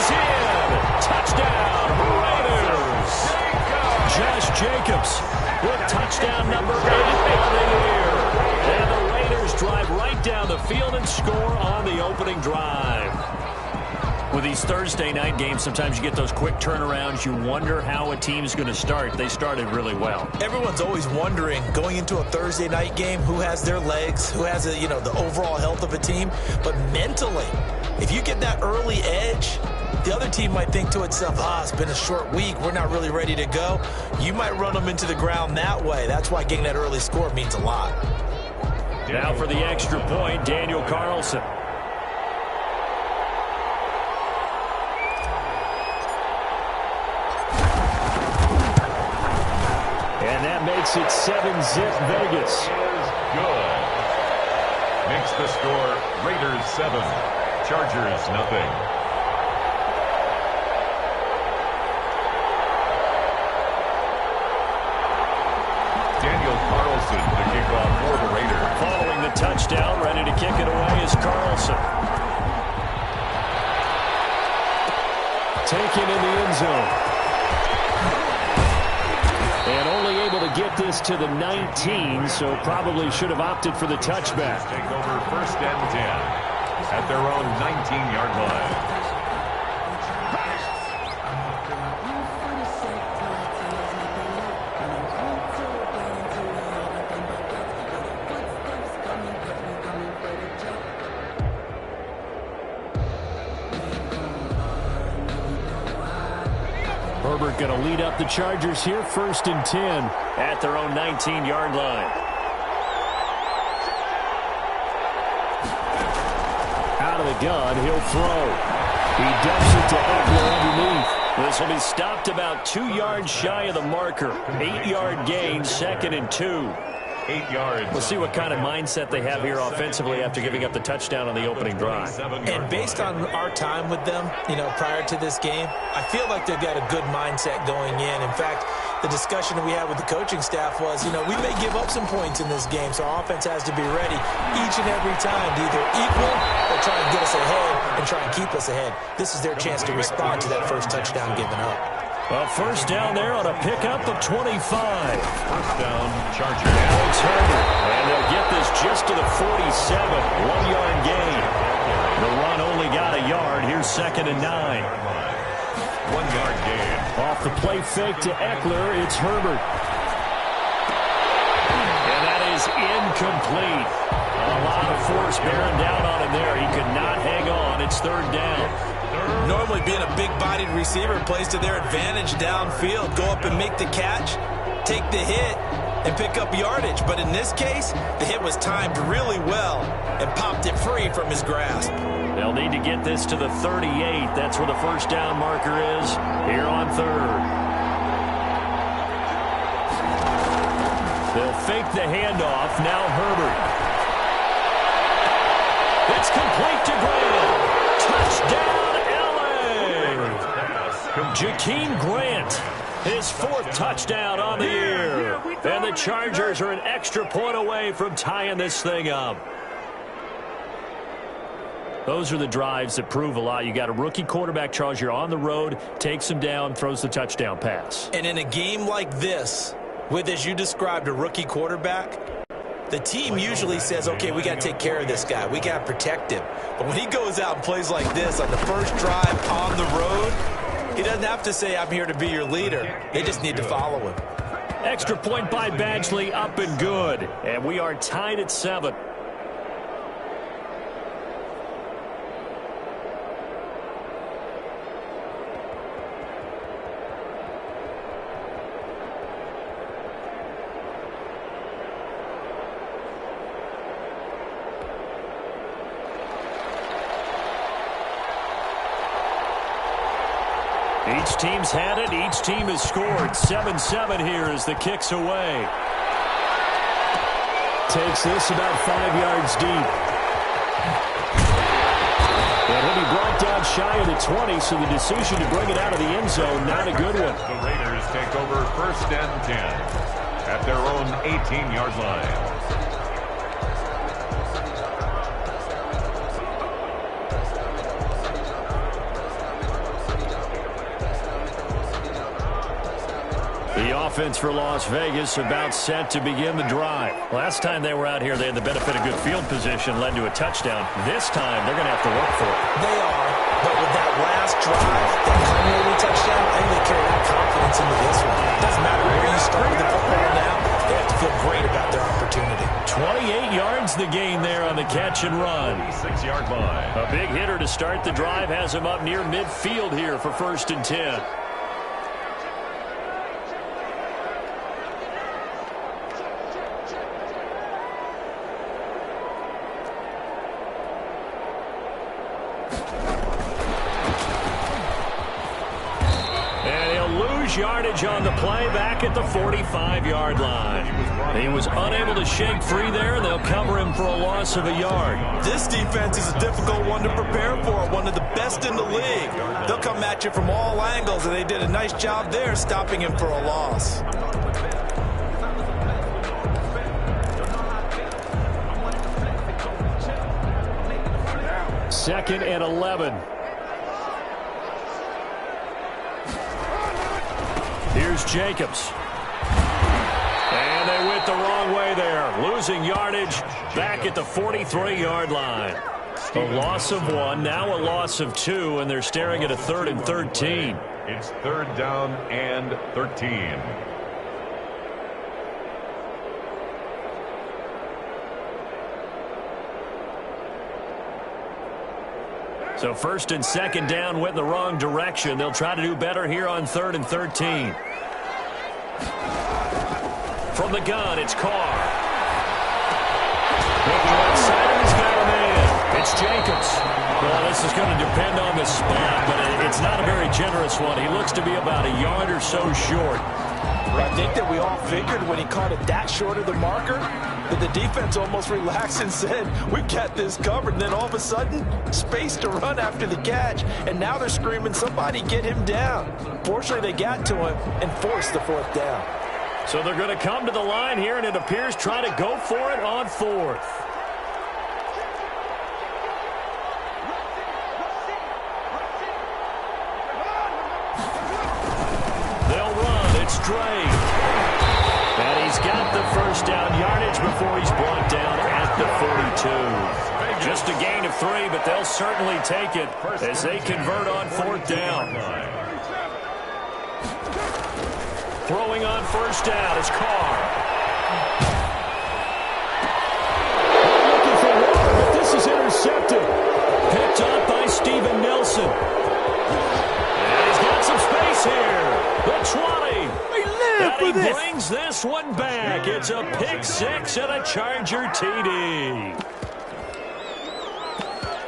is in. Touchdown, Raiders. Josh Jacobs with touchdown number 8 on the year. And the Raiders drive right down the field and score on the opening drive. With these Thursday night games, sometimes you get those quick turnarounds. You wonder how a team's going to start. They started really well. Everyone's always wondering, going into a Thursday night game, who has their legs, who has the overall health of a team. But mentally, if you get that early edge, the other team might think to itself, it's been a short week. We're not really ready to go. You might run them into the ground that way. That's why getting that early score means a lot. Now for the extra point, Daniel Carlson. And that makes it 7-zip Vegas. Good. Makes the score Raiders 7, Chargers nothing. Daniel Carlson to kick off for the Raiders. Following the touchdown, ready to kick it away is Carlson. Taken in the end zone. And only able to get this to the 19, so probably should have opted for the touchback. Take over 1st and 10 at their own 19-yard line. Herbert going to lead up the Chargers here, 1st and 10 at their own 19-yard line. Out of the gun, he'll throw. He dumps it to Eckler underneath. This will be stopped about 2 yards shy of the marker. 8-yard gain, 2nd and 2. 8 yards. We'll see what kind of mindset they have here offensively after giving up the touchdown on the opening drive. And based on our time with them, prior to this game, I feel like they've got a good mindset going in. In fact, the discussion that we had with the coaching staff was, we may give up some points in this game, so our offense has to be ready each and every time to either equal or try and get us ahead and try and keep us ahead. This is their chance to respond to that first touchdown given up. A first down there on a pickup of 25. First down, Chargers. Now it's Herbert, and they'll get this just to the 47. 1-yard gain. The run only got a yard. Here's 2nd and 9. 1-yard gain. Off the play fake to Eckler, it's Herbert. And that is incomplete. A lot of force bearing down on him there. He could not hang on. It's 3rd down. Normally being a big-bodied receiver plays to their advantage downfield. Go up and make the catch, take the hit, and pick up yardage. But in this case, the hit was timed really well and popped it free from his grasp. They'll need to get this to the 38. That's where the first down marker is here on 3rd. They'll fake the handoff. Now Herbert. It's complete to Grant. Touchdown, L.A. Jakeem Grant, his 4th touchdown on the year. And the Chargers are an extra point away from tying this thing up. Those are the drives that prove a lot. You got a rookie quarterback, Charles. You're on the road, takes him down, throws the touchdown pass. And in a game like this, with, as you described, a rookie quarterback, the team usually says, okay, we got to take care of this guy. We got to protect him. But when he goes out and plays like this on the first drive on the road, he doesn't have to say, I'm here to be your leader. They just need to follow him. Extra point by Badgley, up and good. And we are tied at 7. Each team's had it. Each team has scored. 7-7 here as the kick's away. Takes this about 5 yards deep. And he'll be brought down shy of the 20, so the decision to bring it out of the end zone, not a good one. The Raiders take over 1st and 10 at their own 18-yard line. offense for Las Vegas about set to begin the drive. Last time they were out here, they had the benefit of good field position, led to a touchdown. This time, they're going to have to work for it. They are, but with that last drive, that culminating touchdown, I think they carry that confidence into this one. It doesn't matter where you start with the football now. They have to feel great about their opportunity. 28 yards the gain there on the catch and run. 6-yard line. A big hitter to start the drive has him up near midfield here for 1st and 10. Yardage on the play back at the 45-yard line. He was unable to shake free there. They'll cover him for a loss of a yard. This defense is a difficult one to prepare for, one of the best in the league. They'll come at you from all angles, and they did a nice job there stopping him for a loss. Second and 11. Here's Jacobs. And they went the wrong way there. Losing yardage back at the 43-yard line. A loss of 1, now a loss of 2, and they're staring at a 3rd and 13. It's 3rd down and 13. So 1st and 2nd down went in the wrong direction. They'll try to do better here on 3rd and 13. From the gun, it's Carr. Looking outside, and he's got a man. It's Jacobs. Well, this is going to depend on the spot, but it's not a very generous one. He looks to be about a yard or so short. I think that we all figured when he caught it that short of the marker that the defense almost relaxed and said, we've got this covered. And then all of a sudden, space to run after the catch. And now they're screaming, somebody get him down. Fortunately, they got to him and forced the 4th down. So they're going to come to the line here, and it appears try to go for it on 4th. They'll run. It's Drake. And he's got the 1st down yardage before he's brought down at the 42. Just a gain of 3, but they'll certainly take it as they convert on 4th down. Throwing on 1st down is Carr. Looking for one, but this is intercepted. Picked up by Steven Nelson. And he's got some space here. The 20. And he brings this one back. It's a pick 6 and a Charger TD.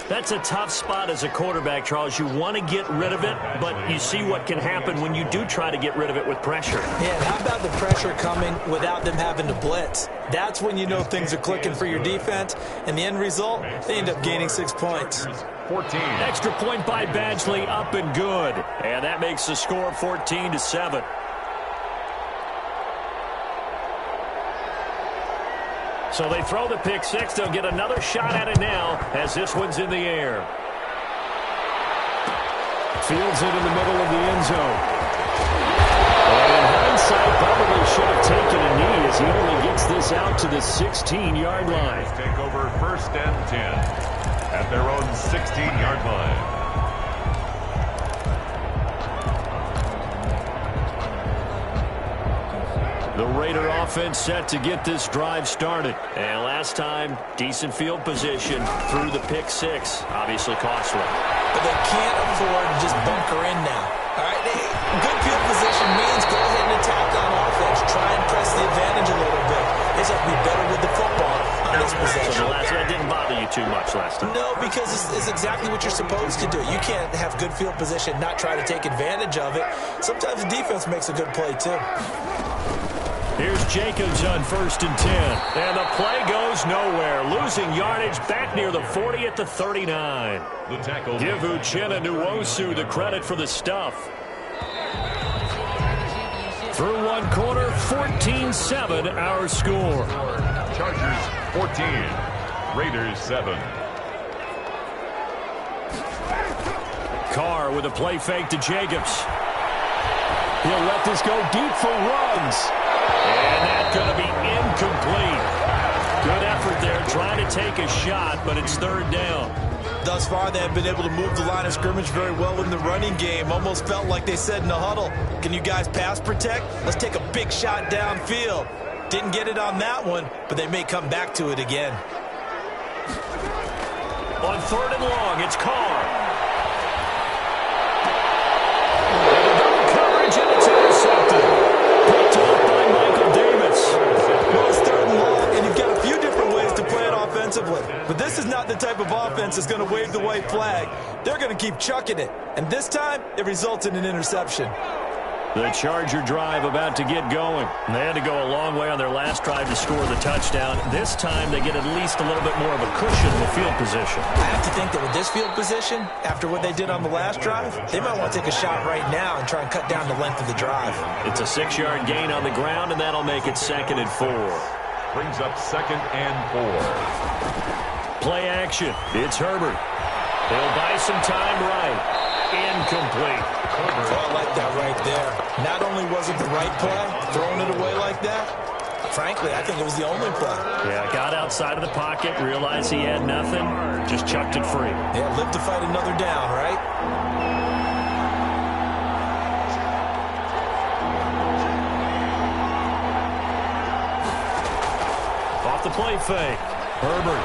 That's a tough spot as a quarterback, Charles. You want to get rid of it, but you see what can happen when you do try to get rid of it with pressure. Yeah, and how about the pressure coming without them having to blitz? That's when you know things are clicking for your defense, and the end result, they end up gaining 6 points. 14. Extra point by Badgley, up and good. And that makes the score 14-7. So they throw the pick 6. They'll get another shot at it now as this one's in the air. Fields it in the middle of the end zone. And in hindsight, probably should have taken a knee as he only gets this out to the 16-yard line. Take over 1st and 10 at their own 16-yard line. The Raider offense set to get this drive started. And last time, decent field position through the pick 6. Obviously costly. But they can't afford to just bunker in now. All right, good field position means go ahead and attack on offense. Try and press the advantage a little bit. They just have to be better with the football on this possession. So that didn't bother you too much last time. No, because it's exactly what you're supposed to do. You can't have good field position, not try to take advantage of it. Sometimes the defense makes a good play, too. Here's Jacobs on 1st and 10. And the play goes nowhere. Losing yardage back near the 40 at the 39. The tackle. Give Uchenna Nwosu the credit for the stuff. Through one quarter, 14-7 our score. Chargers 14. Raiders 7. Carr with a play fake to Jacobs. He'll let this go deep for Ruggs. And that's going to be incomplete. Good effort there trying to take a shot, but it's third down. Thus far, they have been able to move the line of scrimmage very well in the running game. Almost felt like they said in the huddle, can you guys pass protect? Let's take a big shot downfield. Didn't get it on that one, but they may come back to it again. On third and long, it's Carr. Coverage, and it's intercepted. Picked off by Michael Davis. Well, it's third and long, and you've got a few different ways to play it offensively. But this is not the type of offense that's going to wave the white flag. They're going to keep chucking it. And this time, it results in an interception. The Charger drive about to get going. They had to go a long way on their last drive to score the touchdown. This time, they get at least a little bit more of a cushion in the field position. I have to think that with this field position, after what they did on the last drive, they might want to take a shot right now and try and cut down the length of the drive. It's a 6-yard gain on the ground, and that'll make it 2nd and 4. Brings up 2nd and 4. Play action. It's Herbert. They'll buy some time right. Incomplete. Oh, I like that right there. Not only was it the right play, throwing it away like that, frankly, I think it was the only play. Yeah, got outside of the pocket, realized he had nothing, just chucked it free. Yeah, live to fight another down, right? Off the play fake. Herbert.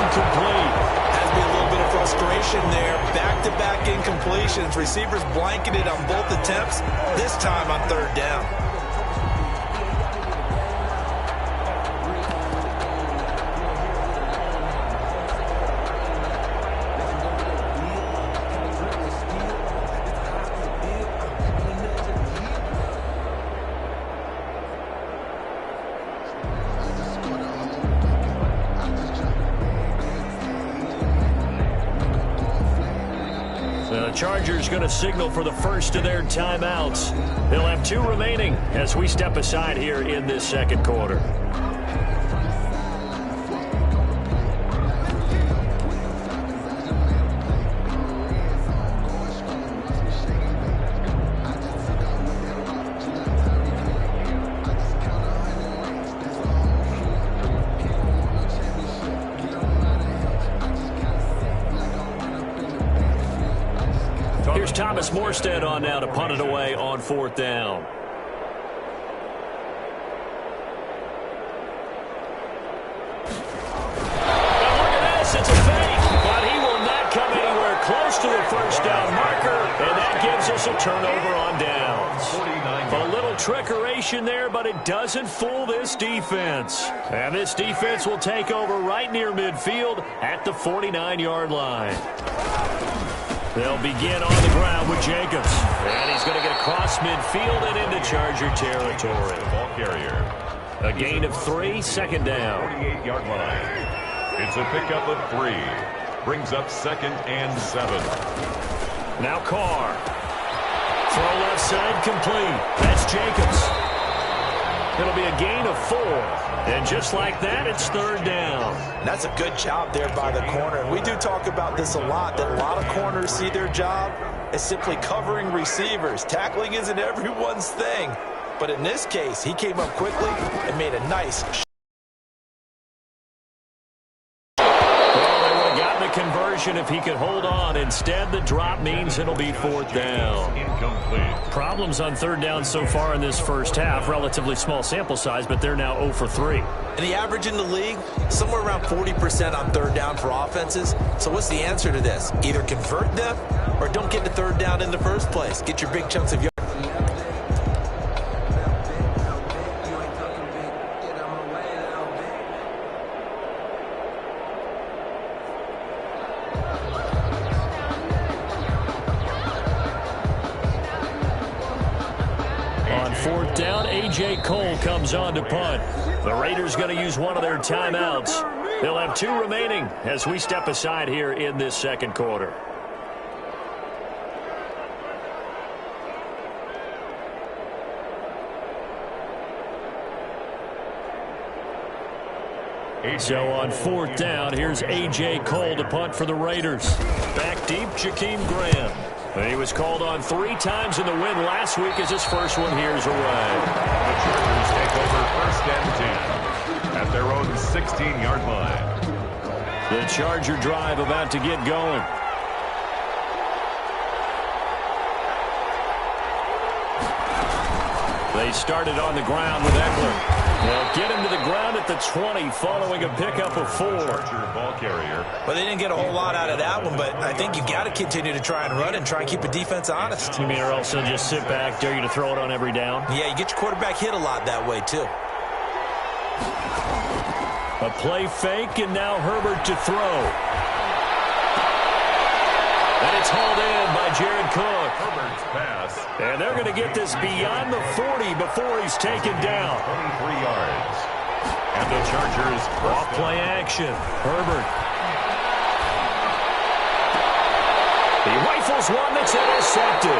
Incomplete. Has to be a little bit of frustration there. Back-to-back incompletions. Receivers blanketed on both attempts, this time on third down. Chargers going to signal for the first of their timeouts. They'll have 2 remaining as we step aside here in this second quarter. Thomas Morstead on now to punt it away on 4th down. And look at this, it's a fake, but he will not come anywhere close to the first down marker, and that gives us a turnover on downs. A little trickeration there, but it doesn't fool this defense. And this defense will take over right near midfield at the 49-yard line. They'll begin on the ground with Jacobs. And he's going to get across midfield and into Charger territory. Ball carrier. A gain of 3, 2nd down. 48-yard line. It's a pickup of 3. Brings up 2nd and 7. Now Carr. Throw left side complete. That's Jacobs. It'll be a gain of 4. And just like that, it's 3rd down. That's a good job there by the corner. And we do talk about this a lot, that a lot of corners see their job as simply covering receivers. Tackling isn't everyone's thing. But in this case, he came up quickly and made a nice shot. Conversion if he could hold on. Instead, the drop means it'll be 4th down. Incomplete. Problems on 3rd down so far in this first half. Relatively small sample size, but they're now 0 for 3. And the average in the league, somewhere around 40% on 3rd down for offenses. So what's the answer to this? Either convert them or don't get to 3rd down in the first place. Get your big chunks of yards. A.J. Cole comes on to punt. The Raiders going to use one of their timeouts. They'll have 2 remaining as we step aside here in this second quarter. So on 4th down, here's A.J. Cole to punt for the Raiders. Back deep, Jakeem Graham. He was called on 3 times in the win last week as his first one here's away. The Chargers take over 1st and 10 at their own 16-yard line. The Charger drive about to get going. They started on the ground with Eckler. They'll get him to the ground at the 20 following a pickup of 4. Charger ball carrier. Well, they didn't get a whole lot out of that one, but I think you got to continue to try and run and try and keep the defense honest. You mean or else they'll just sit back, dare you to throw it on every down? Yeah, you get your quarterback hit a lot that way, too. A play fake, and now Herbert to throw. And it's hauled in by Jared Cook. Herbert's pass. And they're going to get this beyond the 40 before he's taken down. 23 yards. And the Chargers off play action. Herbert. He rifles one that's intercepted.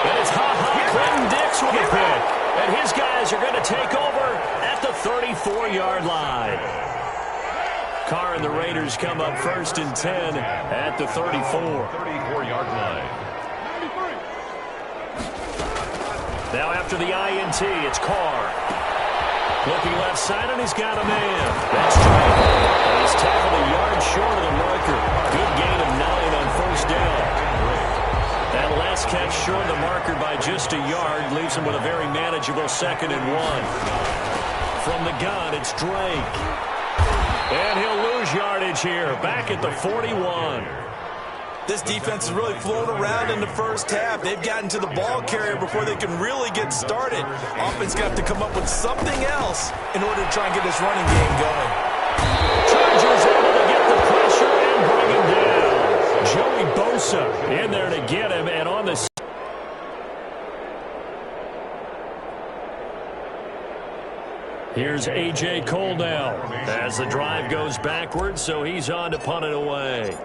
And it's Clinton Dix with a pick. And his guys are going to take over at the 34-yard line. Carr and the Raiders come up 1st and 10 at the 34. 34-yard line. Now after the INT, it's Carr. Looking left side, and he's got a man. That's Drake. And he's tackled a yard short of the marker. Good gain of 9 on 1st down. That last catch short of the marker by just a yard leaves him with a very manageable 2nd and 1. From the gun, it's Drake. And he'll lose yardage here, back at the 41. This defense has really flown around in the first half. They've gotten to the ball carrier before they can really get started. Offense got to come up with something else in order to try and get this running game going. Chargers able to get the pressure and bring him down. Joey Bosa in there to get him, and on the here's A.J. Cole now as the drive goes backwards, so he's on to punt it away.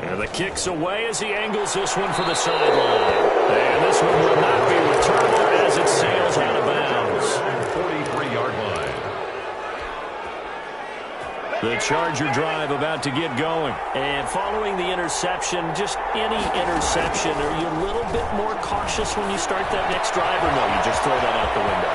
And the kick's away as he angles this one for the sideline. And this one will not be returned as it sails out of bounds. 43-yard line. The Charger drive about to get going. And following the interception, just any interception, are you a little bit more cautious when you start that next drive, or no, you just throw that out the window?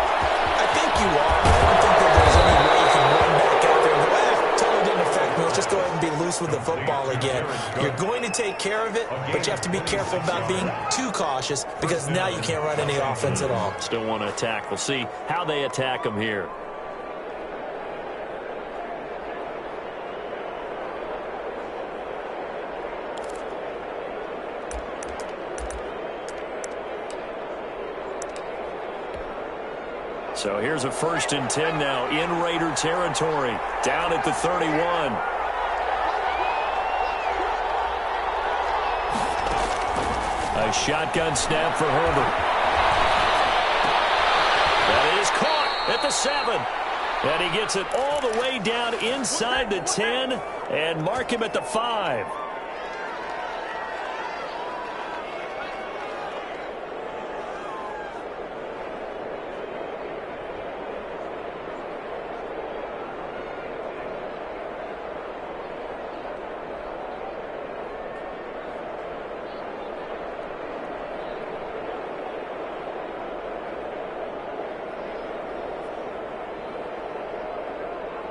I think you are. I don't think that there's any way you can run back out there and go, totally didn't affect me. Let's just go ahead and be loose with the football again. You're going to take care of it, but you have to be careful about being too cautious because now you can't run any offense at all. Still want to attack. We'll see how they attack them here. So here's a 1st and 10 now in Raider territory, down at the 31. A shotgun snap for Herbert. That is caught at the 7. And he gets it all the way down inside the 10 and mark him at the 5.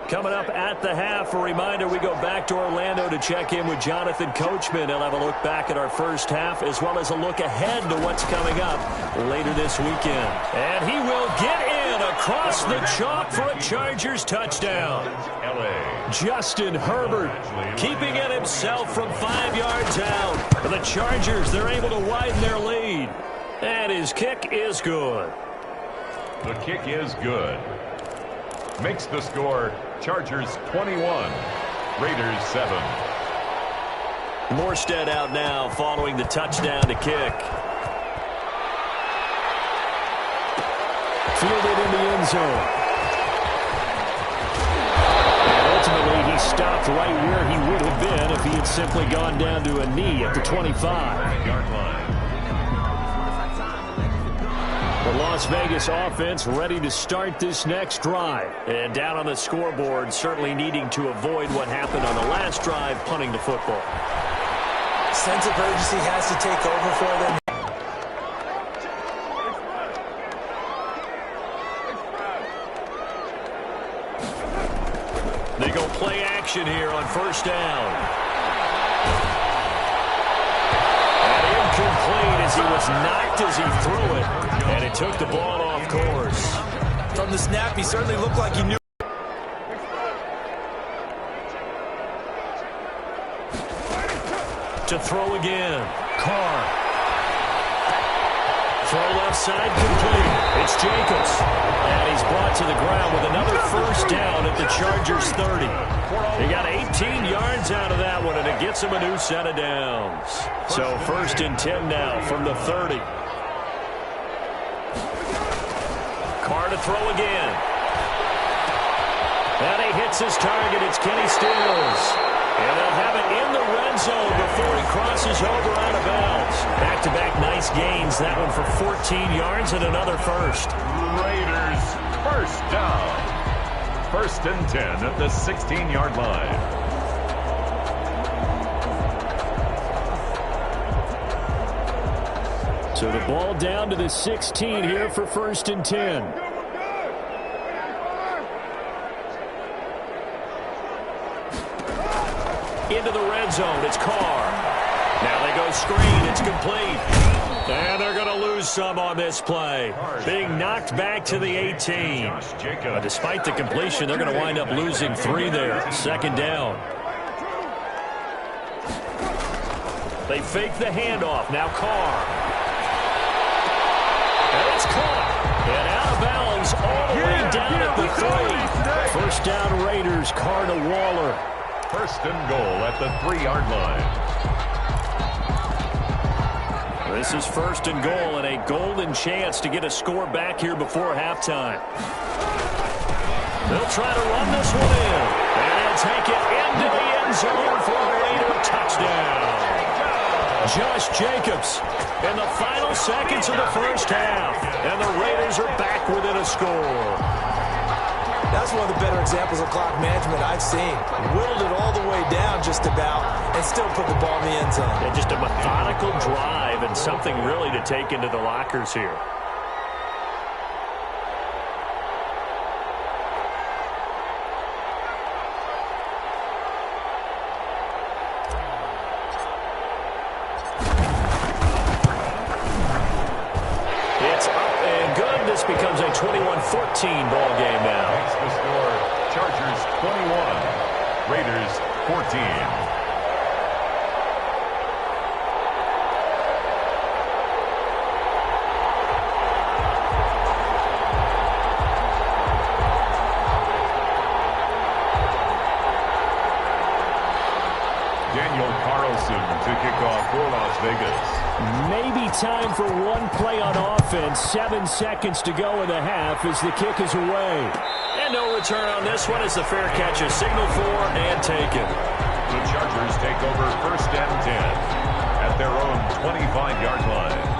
Coming up at the half, a reminder, we go back to Orlando to check in with Jonathan Coachman. He'll have a look back at our first half as well as a look ahead to what's coming up later this weekend. And he will get in across the chalk for a Chargers touchdown. Justin Herbert keeping it himself from 5 yards out. The Chargers, they're able to widen their lead. And his kick is good. The kick is good. Makes the score Chargers 21, Raiders 7. Morstead out now following the touchdown to kick. Fielded in the end zone. And ultimately he stopped right where he would have been if he had simply gone down to a knee at the 25. Yard line. The Las Vegas offense ready to start this next drive. And down on the scoreboard, certainly needing to avoid what happened on the last drive, punting the football. Sense of urgency has to take over for them. They go play action here on first down. And incomplete as he was knocked as he threw it. And it took the ball off course. From the snap, he certainly looked like he knew. To throw again. Carr. Throw left side complete. It's Jacobs. And he's brought to the ground with another first down at the Chargers 30. He got 18 yards out of that one, and it gets him a new set of downs. So first and 10 now from the 30. Carr to throw again. And he hits his target. It's Kenny Stills. And they'll have it in the red zone before he crosses over out of bounds. Back-to-back nice gains. That one for 14 yards and another first. Raiders first down. First and 10 at the 16-yard line. So the ball down to the 16 here for first and 10. Into the red zone. It's Carr. Now they go screen. It's complete. And they're going to lose some on this play. Being knocked back to the 18. But despite the completion, they're going to wind up losing 3 there. Second down. They fake the handoff. Now Carr. And it's caught. And out of bounds all the way down at the 3. First down Raiders. Carr to Waller. First and goal at the 3-yard line. This is first and goal and a golden chance to get a score back here before halftime. They'll try to run this one in. And they'll take it into the end zone for a Raider touchdown. Josh Jacobs in the final seconds of the first half. And the Raiders are back within a score. That's one of the better examples of clock management I've seen. Whittled it all the way down just about and still put the ball in the end zone. Yeah, just a methodical drive and something really to take into the lockers here. It's up and good. This becomes a 21-14 ball game now. Makes the score Chargers 21, Raiders 14. To kick off for Las Vegas. Maybe time for one play on offense. 7 seconds to go in the half as the kick is away. And no return on this one as the fair catch is signaled for and taken. The Chargers take over first and 10 at their own 25-yard line.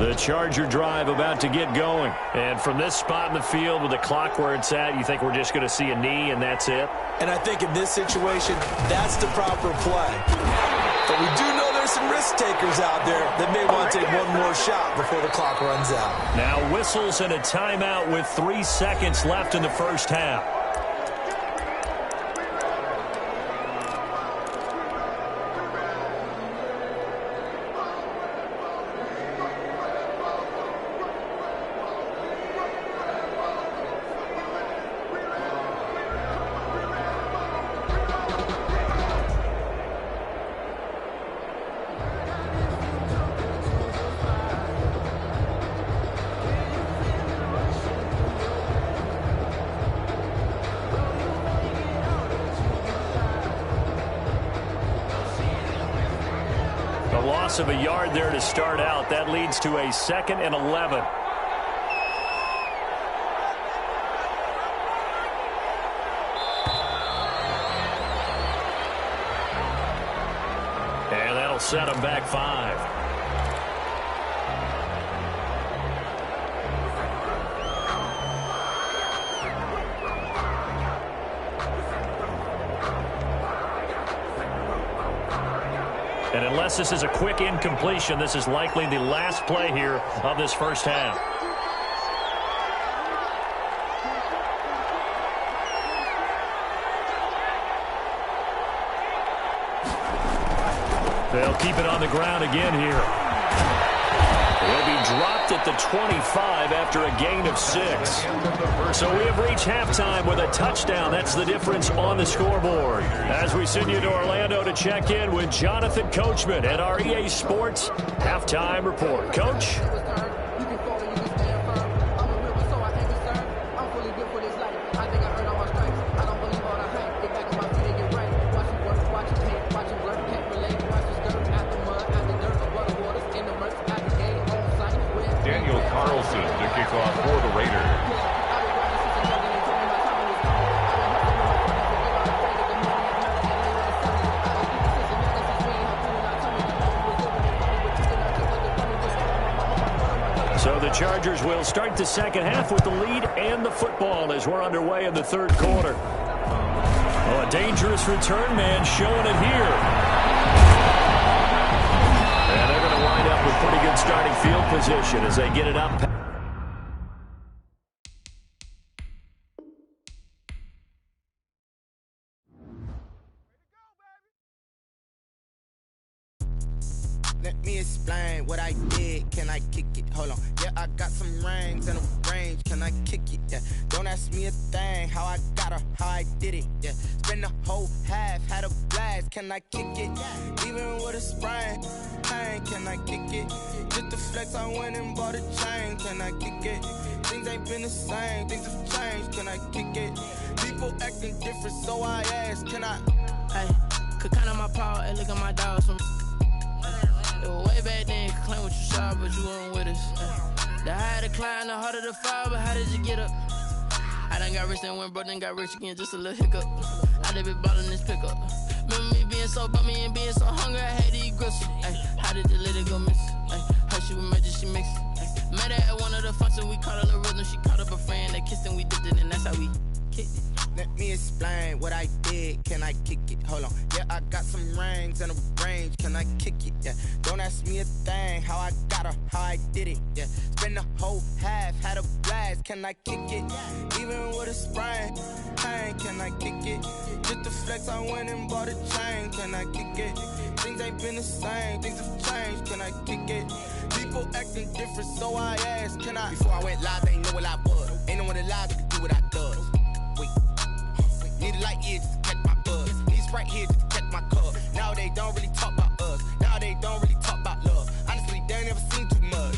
The Charger drive about to get going. And from this spot in the field with the clock where it's at, you think we're just going to see a knee and that's it? And I think in this situation, that's the proper play. But we do know there's some risk takers out there that may want to take one more shot before the clock runs out. Now whistles and a timeout with 3 seconds left in the first half. A loss of a yard there to start out. That leads to a 2nd and 11. And that'll set them back 5. And unless this is a quick incompletion, this is likely the last play here of this first half. They'll keep it on the ground again here. He'll be dropped at the 25 after a gain of 6. So we have reached halftime with a touchdown. That's the difference on the scoreboard. As we send you to Orlando to check in with Jonathan Coachman at our EA Sports Halftime Report. Coach? Kickoff for the Raiders. So the Chargers will start the second half with the lead and the football as we're underway in the third quarter. Oh, a dangerous return man showing it here. And they're going to wind up with pretty good starting field position as they get it up. Let me explain what I did. Can I kick it? Hold on. Yeah, I got some rings and a range. Can I kick it? Yeah. Don't ask me a thing. How I got her, how I did it. Yeah. Spend the whole half, had a blast. Can I kick it? Even with a sprain. Pain, can I kick it? Just the flex, I went and bought a chain. Can I kick it? Things ain't been the same. Things have changed. Can I kick it? People acting different, so I ask. Can I? Hey, could count on my power and look at my dogs from. It was way back then, could claim what you saw, but you weren't with us. The higher the climb, the harder the fall, but how did you get up? I done got rich, then went broke, then got rich again, just a little hiccup. I done been ballin' this pickup. Remember me being so bummy and being so hungry, I had to eat gristle. How did the little go miss? Her she was magic, she mixed. Met her at one of the functions, we caught a little rhythm, she caught up a friend, they kissed and we dipped it, and that's how we kicked it. Let me explain what I did. Can I kick it? Hold on. Yeah, I got some rings and a range. Can I kick it? Yeah. Don't ask me a thing. How I got her, how I did it. Yeah. Spend the whole half, had a blast. Can I kick it? Even with a sprain. Pain, can I kick it? Just the flex, I went and bought a chain. Can I kick it? Things ain't been the same. Things have changed. Can I kick it? People acting different, so I asked. Can I? Before I went live, they ain't know what I was. Ain't no one alive that could do what I does. Need a light here just to catch my buzz. Need Sprite here just to catch my cup. Now they don't really talk about us. Now they don't really talk about love. Honestly, they ain't never seen too much.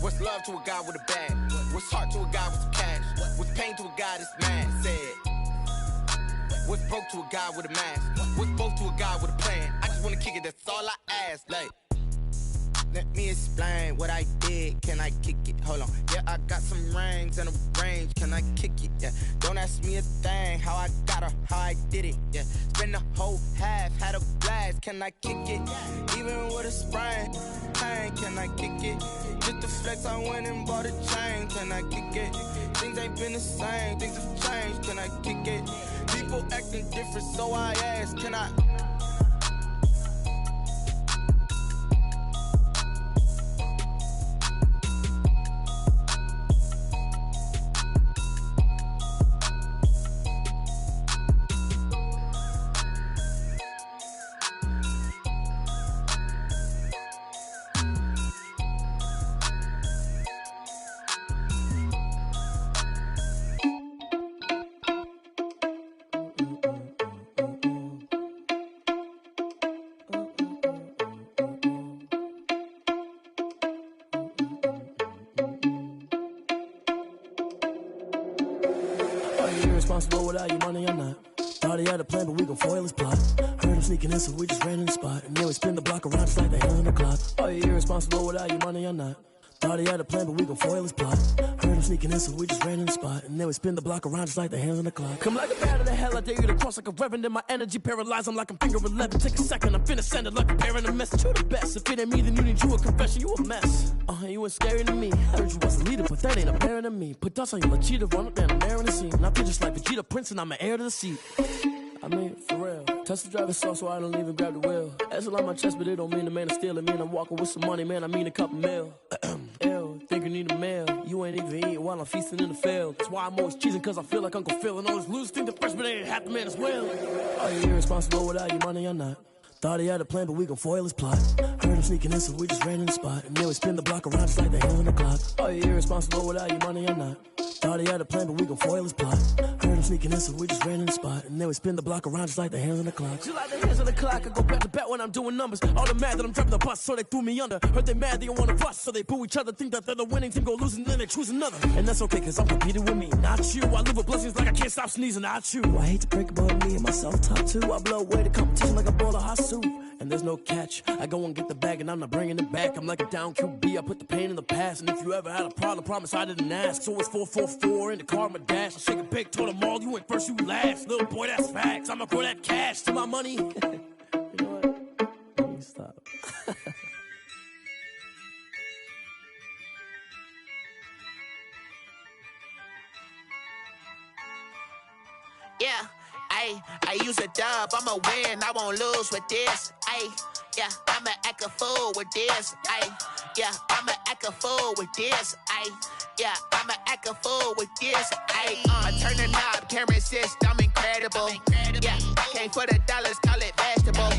What's love to a guy with a bag? What's heart to a guy with some cash? What's pain to a guy that's mad? Said. What's broke to a guy with a mask? What's both to a guy with a plan? I just wanna kick it, that's all I ask. Like, let me explain what I did. Can I kick it? Hold on. Yeah, I got some rings and a range. Can I kick it? Yeah. Don't ask me a thing. How I got her, how I did it. Yeah. Spend the whole half, had a blast. Can I kick it? Even with a sprain. Pain, can I kick it? Just the flex, I went and bought a chain. Can I kick it? Things ain't been the same. Things have changed. Can I kick it? People acting different, so I ask. Can I? Responsible without your money, I'm not. Thought he had a plan, but we gon' foil his plot. Heard him sneaking in, so we just ran in the spot. And then we spin the block around just like the hands on the clock. Are you irresponsible without your money or not? Thought he had a plan, but we gon' foil his plot. Heard him sneaking in, so we just ran in the spot. And then we spin the block around just like the hands on the clock. Come like a bat of the hell, I dare you to cross like a reverend. And my energy paralyzed, I'm like I'm finger 11. Take a second, I'm finna send it like a parent a message. You the best, if it ain't me, then you need you a confession. You a mess, you ain't scary to me. Heard you was a leader, but that ain't apparent to me. Put dust on you, Cheetah, run up there, I'm there in the scene. And I feel just like Vegeta Prince, and I'm an heir to the seat. I mean, for real. Touch the driver's soft so I don't even grab the wheel. That's on my chest, but it don't mean the man is stealing. Mean I'm walking with some money, man, I mean a couple mil. Ew, think you need a meal. You ain't even eating while I'm feasting in the field. That's why I'm always cheesing, cause I feel like Uncle Phil. And all those losers think the freshman ain't half the man as well. Are you irresponsible without your money or not? Thought he had a plan, but we gon' foil his plot. Heard him sneaking in, so we just ran in the spot. And then we spin the block around just like the hands on the clock. Are you irresponsible without your money or not? Thought he had a plan, but we gon' foil his plot. Heard him sneaking in, so we just ran in the spot. And then we spin the block around just like the hands on the clock. Just like the hands on the clock, I go back to back when I'm doing numbers. All the mad that I'm driving the bus, so they threw me under. Heard they mad, they don't wanna bust, so they boo each other. Think that they're the winning team, go losing, then they choose another. And that's okay, cause I'm competing with me, not you. I live with blessings like I can't stop sneezing, not you. I hate to break about me and my self-talk too. I blow away the competition like a bowl of hot soup. And there's no catch. I go and get the bag and I'm not bringing it back. I'm like a down QB, I put the pain in the past. And if you ever had a problem, promise I didn't ask. So it's 444 in the car, my dash. I shake a big, told them all, you ain't first, you last. Little boy, that's facts. I'ma grow that cash to my money. You know what? Let me stop. Yeah, I use a dub, I'ma win, I won't lose with this. Yeah, I'ma act a fool with this. Yeah, I'ma act a fool with this. Yeah, I'ma act a fool with this. I turn the knob, can't resist, I'm incredible. Yeah, came for the dollars, call it vegetable.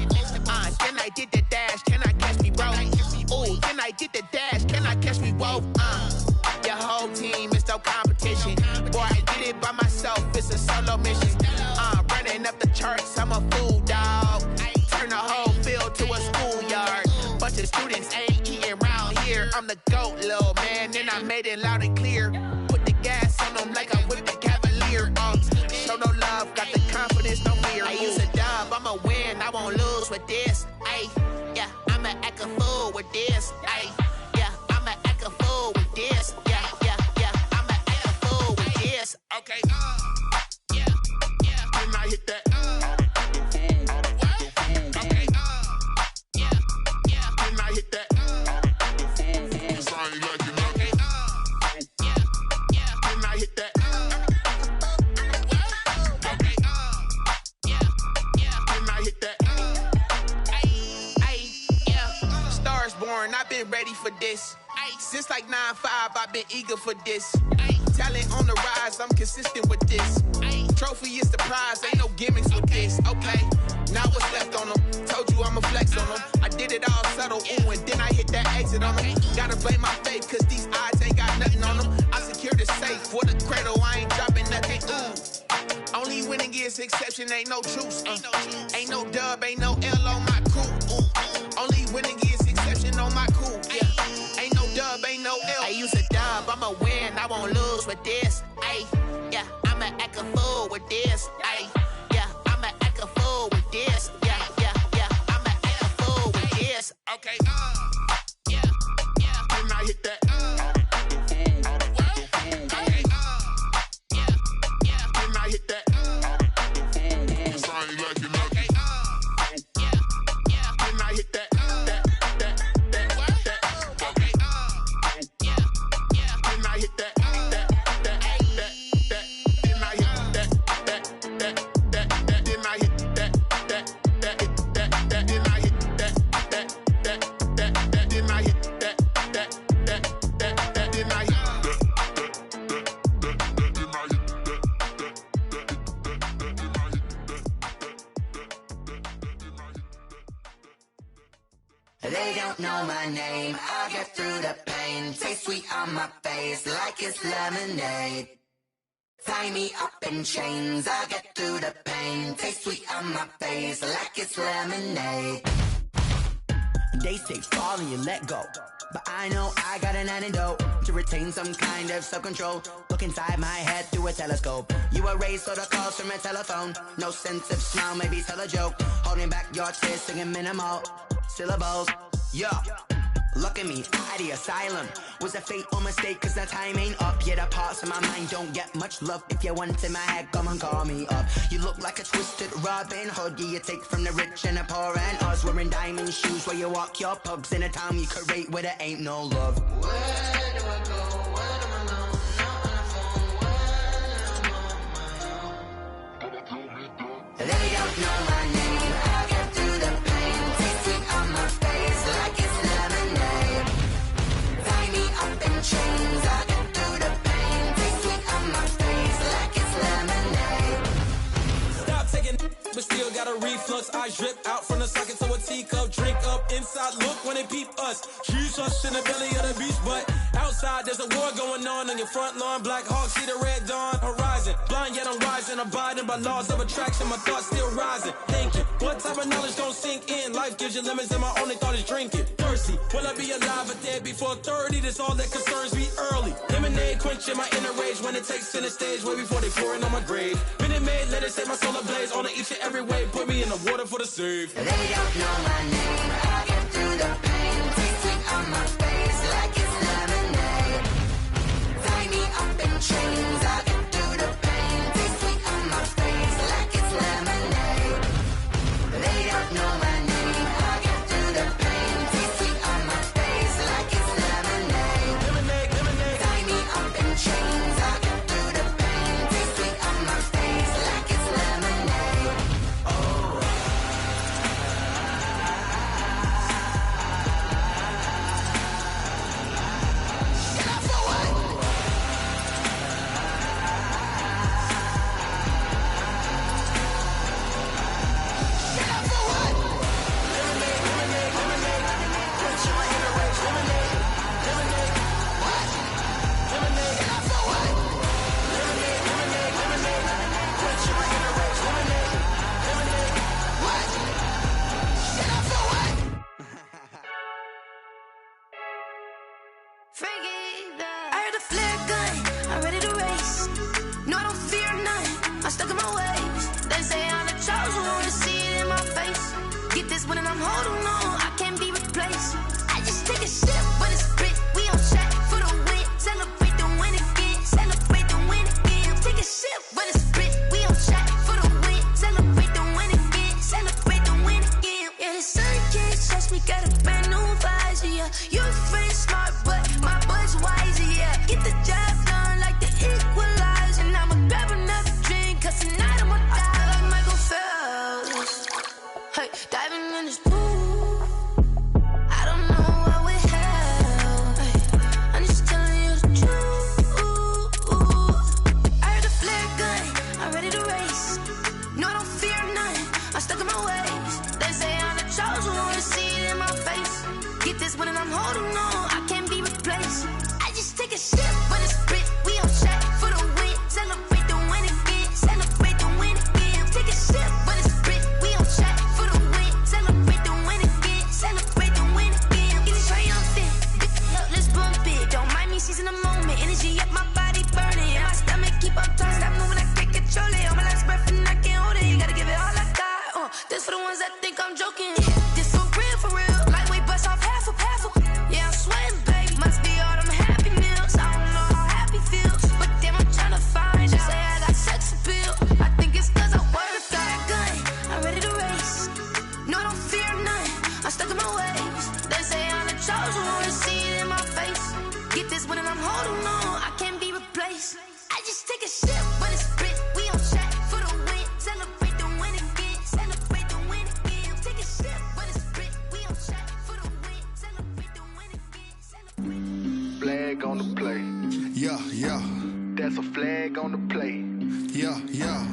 Then I did the dash, can I catch me, bro? Ooh, then I did the dash, can I catch me, whoa? Your whole team is no competition. Boy, I did it by myself, it's a solo mission. Running up the charts, I'm a fool, dog. Turn the whole field to a schoolyard. Bunch of students ain't eating round here. I'm the GOAT, little man, and I made it loud and clear. Put the gas on them like I'm with the Cavalier. Show no love, got the confidence, no fear. I use a dub, I'ma win, I won't lose with this. Yeah, I'ma act a fool with this. Yeah, I'ma act a fool with this. Yeah, I'ma act a fool with this. Okay, yeah, when I hit that. I've been ready for this. Since like 9-5, I've been eager for this. Talent on the rise, I'm consistent with this. Trophy is the prize, ain't no gimmicks with this. Okay, now what's left on them? Told you I'ma flex on them. I did it all subtle, ooh, and then I hit that exit on them. Gotta blame my faith, cause these odds ain't got nothing on them. I secured the safe for the cradle, I ain't dropping nothing, ooh. Only winning is exception, ain't no truce. Ain't no dub, ain't no L on my crew. Only winning is exception on my crew. Yeah, ain't no dub, ain't no L. I use a dub, I'ma win, I won't lose with this. Yeah, I'ma act a fool with this. Yeah, I'ma act a fool with this. Yeah, I'ma act a fool with this. Okay, yeah, when I hit that. They don't know my name, I'll get through the pain. Taste sweet on my face like it's lemonade. Tie me up in chains, I'll get through the pain. Taste sweet on my face like it's lemonade. They say fall and you let go. but I know I got an antidote to retain some kind of self-control. Look inside my head through a telescope. You erase all the calls from a telephone. No sense of smile, maybe tell a joke. Holding back your tears, singing minimal syllables. Yeah. Look at me, at the asylum. Was a fate or mistake, cause the time ain't up. Yeah, the parts of my mind don't get much love. If you want in my head, come and call me up. You look like a twisted Robin Hood. Yeah, you take from the rich and the poor and us. Wearing diamond shoes where you walk your pugs in a town you create where there ain't no love. Where do I go? When am I alone? Not on the phone. When I'm on my own. They don't know my name. I get through the pain. Tasting on my face like it's lemonade. Tie me up in chains. I get through the pain. Tasting on my face like it's lemonade. Stop taking, but still got a reflux. I drip out from the socket to a teacup. Drink up inside, look when they peep us. Choose us in the belly of the beast, but outside there's a war going on your front lawn. Black Hawk, see the red dawn horizon. Blind yet I'm rising, abiding by laws of attraction. My thoughts still rising, thinking what type of knowledge don't sink in. Life gives you limits and my only thought is drinking. Thirsty, will I be alive or dead before 30? That's all that concerns me early. Lemonade quenching my inner rage when it takes center stage way before they pouring on my grave. Minute Maid, let it set my soul ablaze on each and every way. Put me in the water for the save. They don't know my name. I get through the pain. Tasting on my face like it's lemonade. Tie me up in chains. I get through the pain. Tasting on my face like it's lemonade. They don't know my name. I get through the pain. Tasting on my face like it's lemonade. Lemonade, lemonade. Tie me up in chains. I get through the pain. Tasting on my face like it's lemonade. Oh. I heard a flare gun, I'm ready to race. No, I don't fear none, I'm stuck in my ways. They say I'm the chosen one, to see it in my face. Get this one and I'm holding on, I can't be replaced. I just take a sip, but it's spit, we on track for the win. Celebrate the win again, celebrate the win again. Take a sip, but it's spit, we on track for the win. Celebrate the win again, celebrate the win again. Yeah, the sun can't touch me, got a brand new visor, yeah. You friend smart, but my bud's wiser, yeah. Get the job done like the equalizer. And I'ma grab another drink, cause tonight I'ma die like Michael Phelps. Hey, diving in this pool, I don't know what we have. Hey, I'm just telling you the truth. I heard a flare gun, I'm ready to race. No, I don't fear none, I'm stuck in my ways. They say I'm the chosen one, to see it in my face. Get this one and I'm holding on, I can't be replaced. I just take a sip, but it's spit, we on track for the win. Celebrate the win again, celebrate the win again. Take a sip, but it's spit, we on track for the win. Celebrate the win again, celebrate the win again. Get it triumphant, look, let's bump it. Don't mind me seizing the moment, energy up my body burning. And my stomach keep up tight, stop moving, I can't control it. On my last breath and I can't hold it, you gotta give it all I got. This for the ones that think I'm joking. This for real, lightweight bust off half a. Yeah, I'm sweating, babe, must be all them happy meals. I don't know how happy feels, but damn, I'm tryna find you. Say I got sex appeal, I think it's cause I work. Got a gun, I'm ready to race. No, I don't fear none, I'm stuck in my ways. They say I'm the chosen one, to see it in my face. Get this one and I'm holding on, I can't be replaced. I just take a sip, but it's spit, we on track for the win. Celebrate the win again, celebrate the win again. Take a sip, but it's spit, we on track for the win. Celebrate the win again, celebrate. Flag on the play. Yeah, yeah. That's a flag on the play. Yeah, yeah.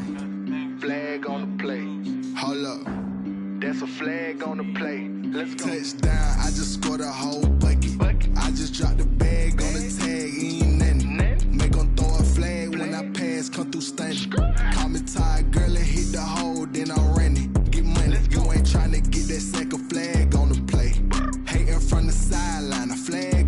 Flag on the play. Hold up. That's a flag on the play. Let's go. Touchdown, I just scored a whole bucket. I just dropped the bag on the tag, ain't nothing. Make 'em throw a flag when I pass, come through stunning. Call me tired, girl, and hit the hole, then I'm running. Get money, you ain't tryna get that second flag on the play. Hating from the sideline, a flag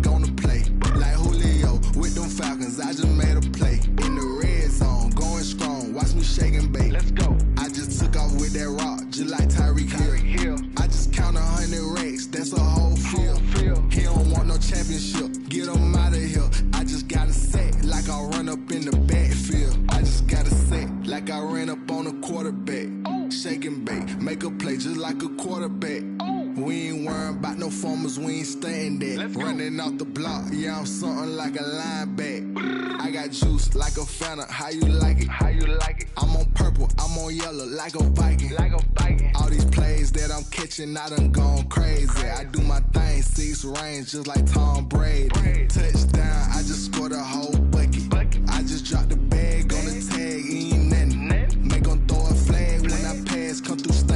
performers, we ain't staying there. Running off the block, yeah, I'm something like a linebacker. I got juice like a Fanta, how you like it? How you like it? I'm on purple, I'm on yellow, like a Viking. Like a Viking. All these plays that I'm catching, I done gone crazy. I do my thing, 6 range, just like Tom Brady. Touchdown, I just scored a whole bucket. I just dropped the bag on the tag, ain't nothing. Make 'em throw a flag when I pass, come through stunning.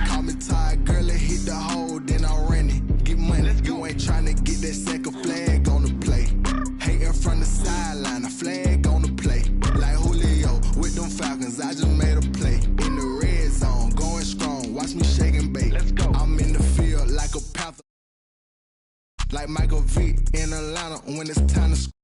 Call me tired, girl, it hit the hole, then I ran it. Get money, you ain't tryna get that second flag on the play. Hating from the sideline, a flag on the play. Like Julio with them Falcons, I just made a play. In the red zone, going strong, watch me shake and bake. I'm in the field like a Panther. Like Michael Vick in Atlanta when it's time to score.